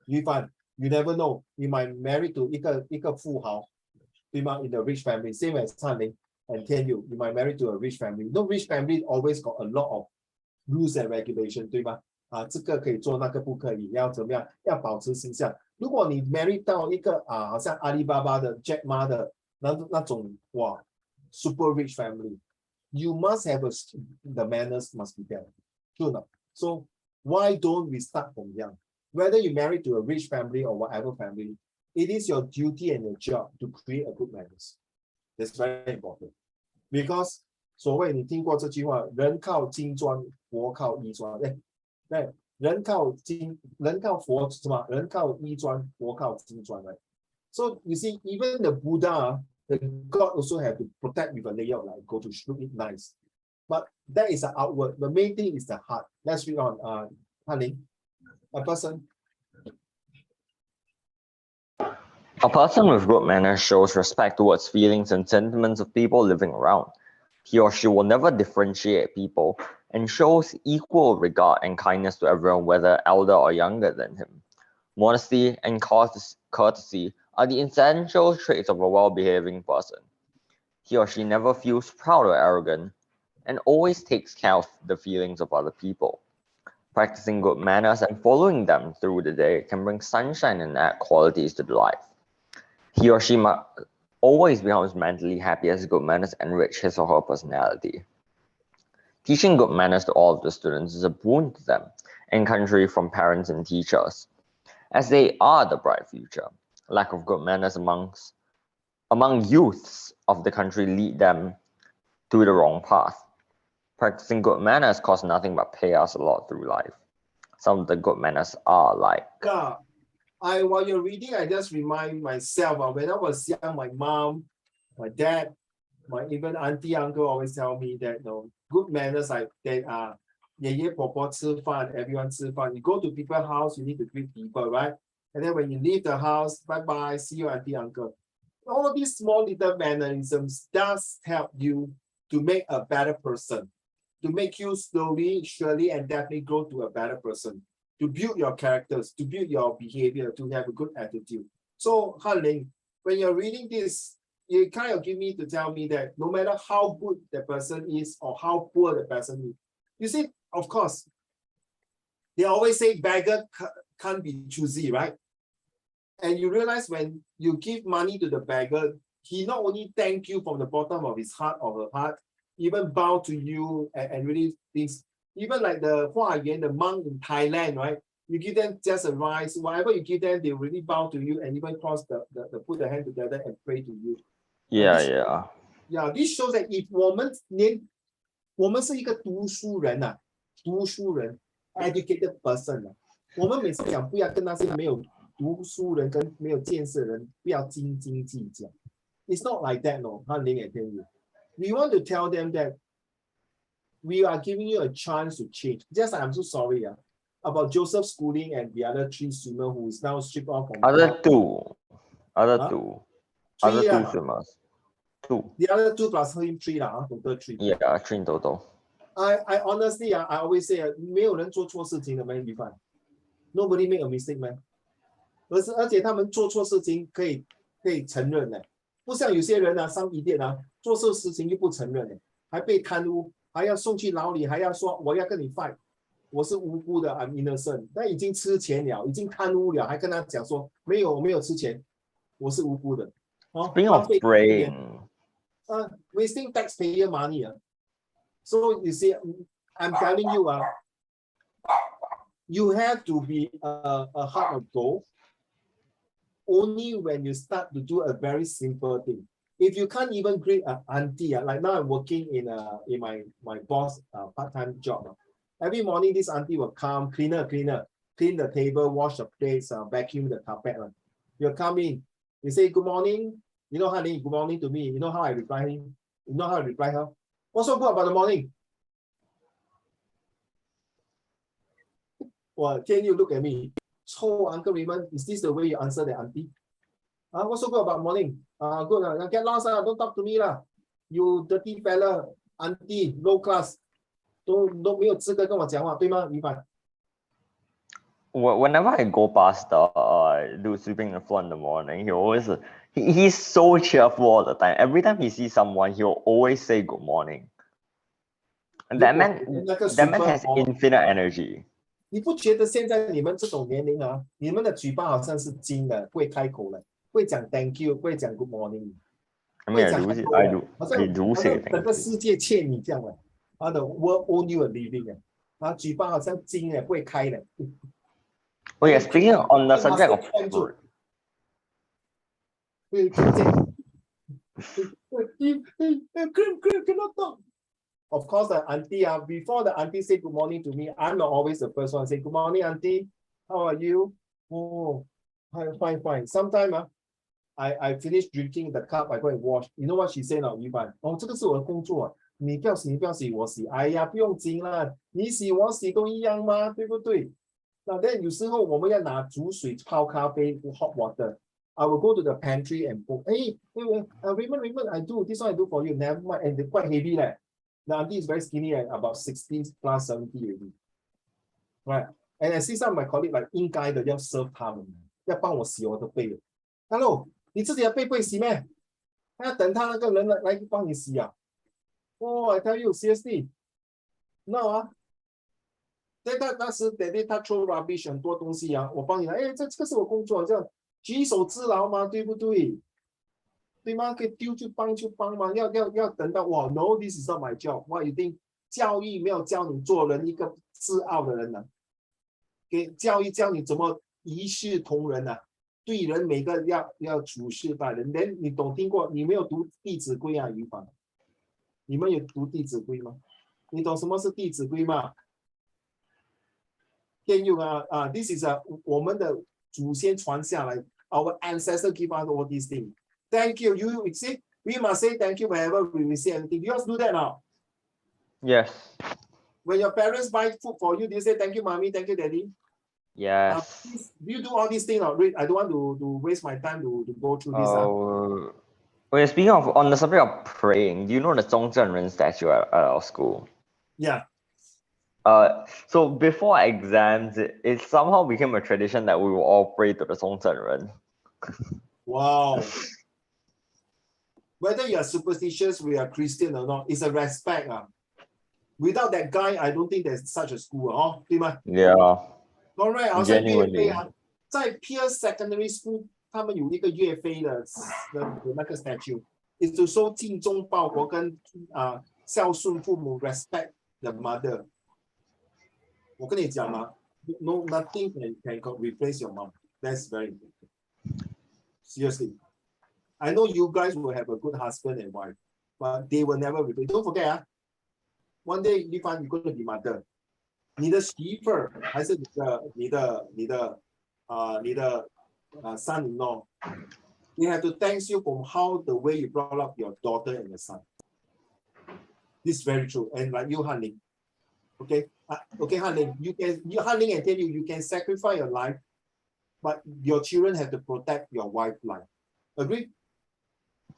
Yuvan, you never know. You might marry to 一个富豪，对吗？ in the rich family, same as Hanling and Tianyu, you might marry to a rich family. No, rich family always got a lot of rules and regulation, 对吗？这个可以做，那个不可以，要怎么样？要保持形象。如果你 marry 到一个好像阿里巴巴的 Jack Ma 的那种哇 super rich family, you must have the manners must be there. True enough. So why don't we start from young? Whether you marry to a rich family or whatever family, it is your duty and your job to create a good manners. That's very important. Because 所谓你听过这句话，人靠金砖，佛靠衣砖。对，人靠佛什么？人靠衣砖，佛靠金砖。Right? So you see, even the Buddha, the God also have to protect with a layer of like go to look it nice. But that is the outward. The main thing is the heart. Let's read on. Hanling, a person. A person with good manners shows respect towards feelings and sentiments of people living around. He or she will never differentiate people and shows equal regard and kindness to everyone, whether elder or younger than him. Modesty and courtesy are the essential traits of a well-behaving person. He or she never feels proud or arrogant and always takes care of the feelings of other people. Practicing good manners and following them through the day can bring sunshine and add qualities to the life. He or she always becomes mentally happy as good manners enrich his or her personality. Teaching good manners to all of the students is a boon to them, encouragement from parents and teachers, as they are the bright future. Lack of good manners among youths of the country lead them to the wrong path. Practicing good manners costs nothing but pay us a lot through life. Some of the good manners are like. Yeah. While you're reading, I just remind myself when I was young, my mom, my dad, my even auntie, uncle always tell me that good manners like that are 爷爷婆婆吃饭, everyone 吃饭. You go to people's house, you need to greet people, right? And then when you leave the house, bye bye, see you, auntie, uncle. All of these small little mannerisms does help you to make a better person, to make you slowly, surely, and definitely grow to a better person, to build your characters, to build your behavior, to have a good attitude. So, Hanling, when you're reading this, you kind of give me to tell me that no matter how good the person is or how poor the person is, you see, of course, they always say beggar can't be choosy, right? And you realize when you give money to the beggar, he not only thank you from the bottom of his heart or her heart, even bow to you and really things. Even like the Hua Yuan, the monk in Thailand, right? You give them just a rice, whatever you give them, they really bow to you and even cross the put the hand together and pray to you. Yeah. This shows that if 我们是一个读书人educated person 我们每次讲不要跟那些没有读书人跟没有见识的人不要斤斤计较。It's not like that, no. Hanling and tell you. We want to tell them that we are giving you a chance to change. Just I'm so sorry about Joseph Schooling and the other 3 swimmers who is now stripped off from Other two Three swimmers. 2. The other 2 plus him 3 total 3. Yeah, 3 in total. I honestly I always say 没有人做错事情的 man, Nobody make a mistake, man. 而且他们做错事情可以承认的，不像有些人some idiot做错事情又不承认的，还被贪污，还要送去牢里，还要说我要跟你 fight， 我是无辜的 ，I'm innocent。但已经吃钱了，已经贪污了，还跟他讲说没有，我没有吃钱，我是无辜的。Speaking of brain, wasting taxpayer money. So you see, I'm telling you, you have to be a heart of gold only when you start to do a very simple thing. If you can't even greet an auntie, like now I'm working in my boss part-time job. Every morning this auntie will come, clean the table, wash the plates, vacuum the carpet. You'll come in, you say good morning. You know, honey, good morning to me. You know how I reply him? You know how I reply her? What's so good about the morning? Well, can you look at me? So, Uncle Raymond, is this the way you answer the auntie? What's so good about morning? Good. Get lost. Don't talk to me lah. You dirty fella, auntie, low class. 都没有资格跟我讲话，对吗？于凡。Whenever I go past dude sweeping the floor in the morning, he's so cheerful all the time. Every time he sees someone, he'll always say good morning. And that man has infinite energy. 你不觉得现在你们这种年龄你们的嘴巴好像是金的，会开口了，会讲 thank you， 会讲 good morning。I mean, I do say thank you. 整个世界欠你这样的，the world owe you a living 嘴巴好像金的，会开的。Oh yeah, speaking on the subject of food. Cannot talk. Of course, the auntie, before the auntie say good morning to me, I'm not always the first one to say good morning, auntie. How are you? Oh, fine. Sometimes I finish drinking the cup, I go and wash. You know what she said now, Yuban? 这个是我的工作你不要洗，你不要洗，我洗。哎呀，不用紧啦，你洗我洗都一样嘛，对不对？那但有时候我们要拿煮水泡咖啡 hot water. I will go to the pantry and put. Hey, Raymond, I do this one. I do for you. Never mind. And they're quite heavy, like. The auntie is very skinny, about 60 plus 70 already. Right. And I see some of my colleagues like 应该的要 serve 他们，要帮我洗我的背。Hello， 你自己的背不会洗咩？要等他那个人来帮你洗啊。Oh, I tell you, seriously. No 啊。那时 Daddy 他 throw rubbish 很多东西啊，我帮你来，哎，这个是我工作，这样举手之劳嘛，对不对？对吗？可以丢就帮嘛，要等到哇 ，No, this is not my job. What you think？ 教育没有教你做人一个自傲的人呢、给教育教你怎么一视同仁啊，对人每个要处事待人。连你听过？你没有读《弟子规》啊，于凡？你们有读《弟子规》吗？你懂什么是《弟子规》吗？天佑啊，this is 我们的祖先传下来 ，our ancestors give us all these things. Thank you. You see, we must say thank you whenever we receive anything. You also do that now. Yes. When your parents buy food for you, do you say thank you, mommy, thank you, daddy? Yes. Do you do all these things? I don't want to waste my time to go through this. Well, speaking of on the subject of praying, do you know the Zhongzhenren statue at our school? Yeah. So before exams, it somehow became a tradition that we will all pray to the Zhongzhenren. Wow. Whether you are superstitious, we are Christian or not, it's a respect. Without that guy, I don't think there's such a school. 对吗？ Yeah. Correct. 好像岳飞啊， Genuinely. 在 Pierce Secondary School， 他们有一个岳飞的那个 statue， is to show 尽忠报国跟孝顺父母 respect the mother。 我跟你讲嘛 ，no nothing can replace your mom. That's very important. Seriously, I know you guys will have a good husband and wife, but they will never replace. Don't forget one day you find you're going to be mother. 你的媳妇儿还是你的 son-in-law, they have to thank you for how the way you brought up your daughter and your son. This is very true. And like you, Han Ling, okay, Han Ling, Han Ling can tell you can sacrifice your life, but your children have to protect your wife's life. Agree?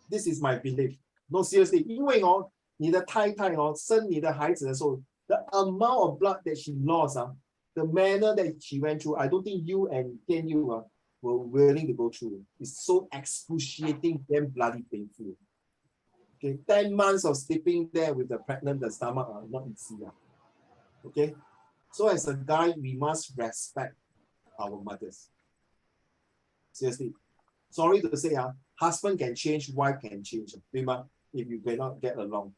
This is my belief. No, seriously, 因为你的太太生你的孩子的时候。 The amount of blood that she lost, the manner that she went through, I don't think you and Tian Yu were willing to go through. It's so excruciating, damn bloody painful. Okay, 10 months of sleeping there with the pregnant, the stomach, not easy. Okay, so as a guy, we must respect our mothers. Seriously, sorry to say, husband can change, wife can change. If you cannot get along,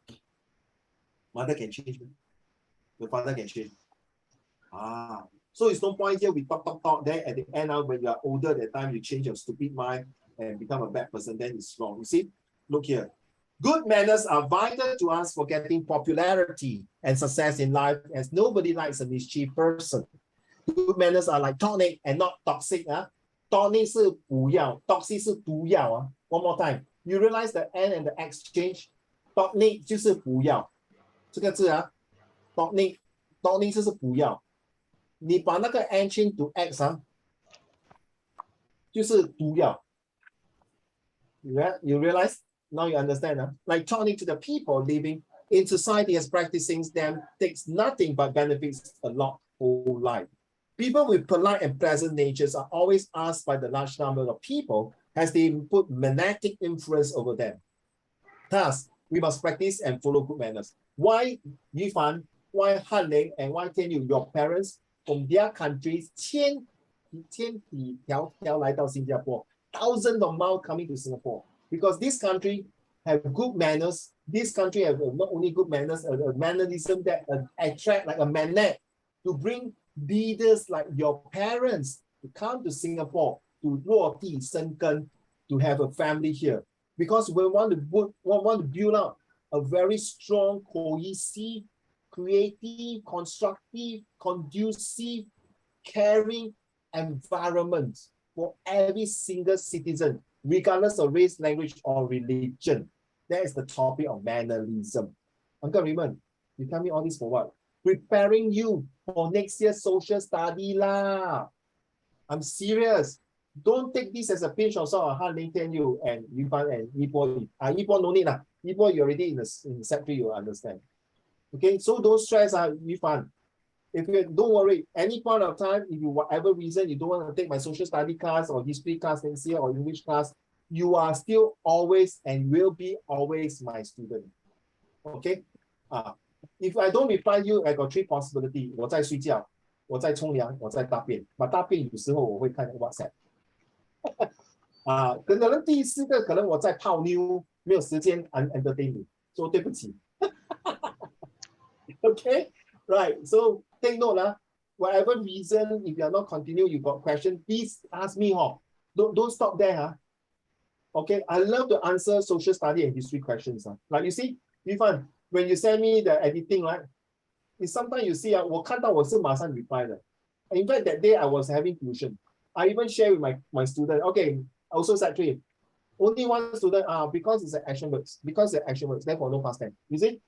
mother can change. The father can change. So it's no point here we talk. Then at the end, when you are older, that time you change your stupid mind and become a bad person, then it's wrong. You see? Look here. Good manners are vital to us for getting popularity and success in life, as nobody likes a mischief person. Good manners are like tonic and not toxic. Tonic 是补药 toxic 是毒药 One more time. You realize the N and the X change? Tonic 就是补药。这个字Tonic 就是补药，你把那个 N change to X 就是毒药。You realize? Now you understand? Like tonic to the people living in society as practicing them takes nothing but benefits a lot whole life. People with polite and pleasant natures are always asked by the large number of people as they put magnetic influence over them. Thus, we must practice and follow good manners. Why, Yifan? Why Han Ling and why Tian Yu, your parents from their countries, 千里迢迢来到新加坡, thousands of miles coming to Singapore, because this country have good manners. This country have not only good manners, a mannerism that attract like a magnet to bring leaders like your parents to come to Singapore to 落地生根, to have a family here, because we want to build up a very strong, cohesive, creative, constructive, conducive, caring environment for every single citizen, regardless of race, language, or religion. That is the topic of mannerism. Uncle Raymond, you tell me all this for what? Preparing you for next year's social study lah. I'm serious. Don't take this as a pinch of salt or hard LinkedIn you and Yifan and Yipo. Yipo no need lah. Yipo, you're already in Sec 3, you'll understand. Okay, so don't stress Yifan. If you don't worry, any point of time, if you whatever reason you don't want to take my social study class or history class next year or English class, you are still always and will be always my student. Okay? If I don't reply you, I got 3 possibilities. 我在睡觉，我在冲凉，我在大便。把大便有时候我会看 WhatsApp。可能第4个可能我在泡妞，没有时间 entertain 你，说对不起。Okay, right. So take note whatever reason, if you are not continue, you got question, please ask me. Don't stop there. Okay, I love to answer social study and history questions. Like you see, Yifan, when you send me the editing, right? It's sometimes you see, 我看到我是马上 reply 的. In fact, that day I was having tuition. I even share with my student. Okay, also Sec 3. Only one student, because it's an action words. Because it's action words, therefore no past tense. You see?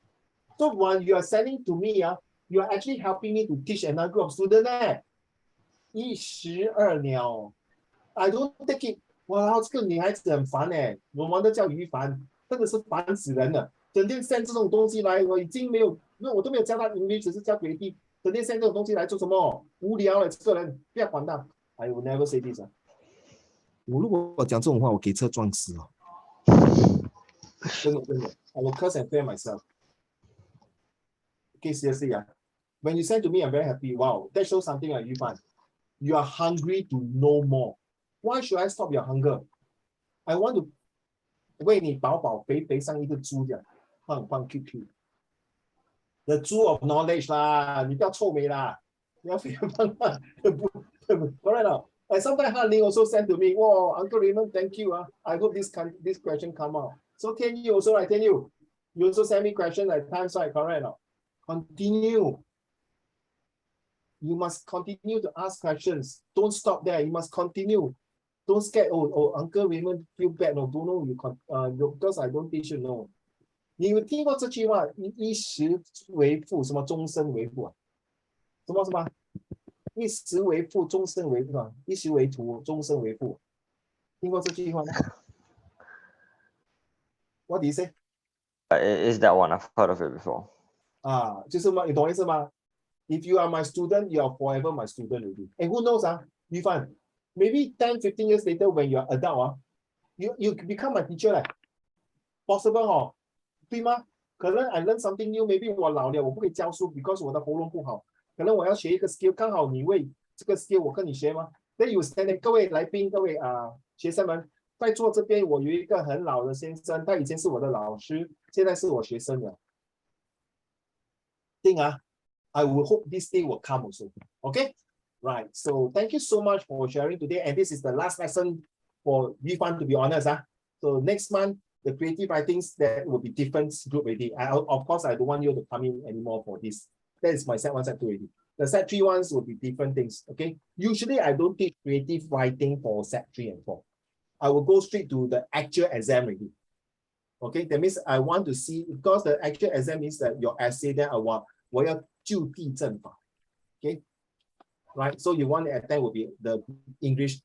So while you are sending to me, you are actually helping me to teach another group of students. 12鸟. I don't take it. 哇，这个女孩子很烦我们都叫于凡，真的是烦死人了。整天 send 这种东西来，我已经没有，因为我都没有教他英语，只是教creative。整天 send 这种东西来做什么？无聊了，这个人不要管他。I will never say this. 我如果讲这种话，我给车撞死哦。真的。I will curse and fear myself. Okay, seriously, when you send to me, I'm very happy. Wow, that shows something like Yifan. You are hungry to know more. Why should I stop your hunger? I want to 为你饱饱肥肥像一个猪这样，胖胖 QQ。The 猪 of knowledge 啦，你不要臭美啦，你要肥胖胖，correct 了。And sometimes Han Ling also send to me, "Wow, Uncle Raymond, thank you. I hope this question come out." So Tian Yu also, I tell you, you also send me questions at times, right? Correct 了。Continue. You must continue to ask questions. Don't stop there. You must continue. Don't scared. Oh, Uncle Raymond feel bad. No, don't know you because I don't teach you. No. 你有听过这句话？衣食为父，什么终身为父啊？什么？衣食为父，终身为父啊？衣食为徒，终身为父。听过这句话吗？ What do you say? Is that one? I've heard of it before. 就是嘛，你懂意思吗？ If you are my student, you are forever my student already. And who knows, Yifan, maybe 10, 15 years later when you are adult, you become my teacher. Possible, 对吗？可能 I learn something new, maybe 我老了，我不可以教书 because 我的喉咙不好。可能我要学一个 skill， 刚好你为这个 skill 我跟你学吗？ Then you stand， 各位来宾，各位学生们，在座这边我有一个很老的先生，他以前是我的老师，现在是我学生了。I will hope this day will come also. Okay? Right. So thank you so much for sharing today. And this is the last lesson for Yifan, to be honest. So next month, the creative writings, that will be different group already. Of course, I don't want you to come in anymore for this. That is my Set 1, Set 2 already. The Set 3 ones will be different things. Okay? Usually, I don't teach creative writing for Set 3 and 4. I will go straight to the actual exam already. Okay? That means I want to see, because the actual exam means that your essay, then我要就地正法 okay, right? So you want to attend will be the English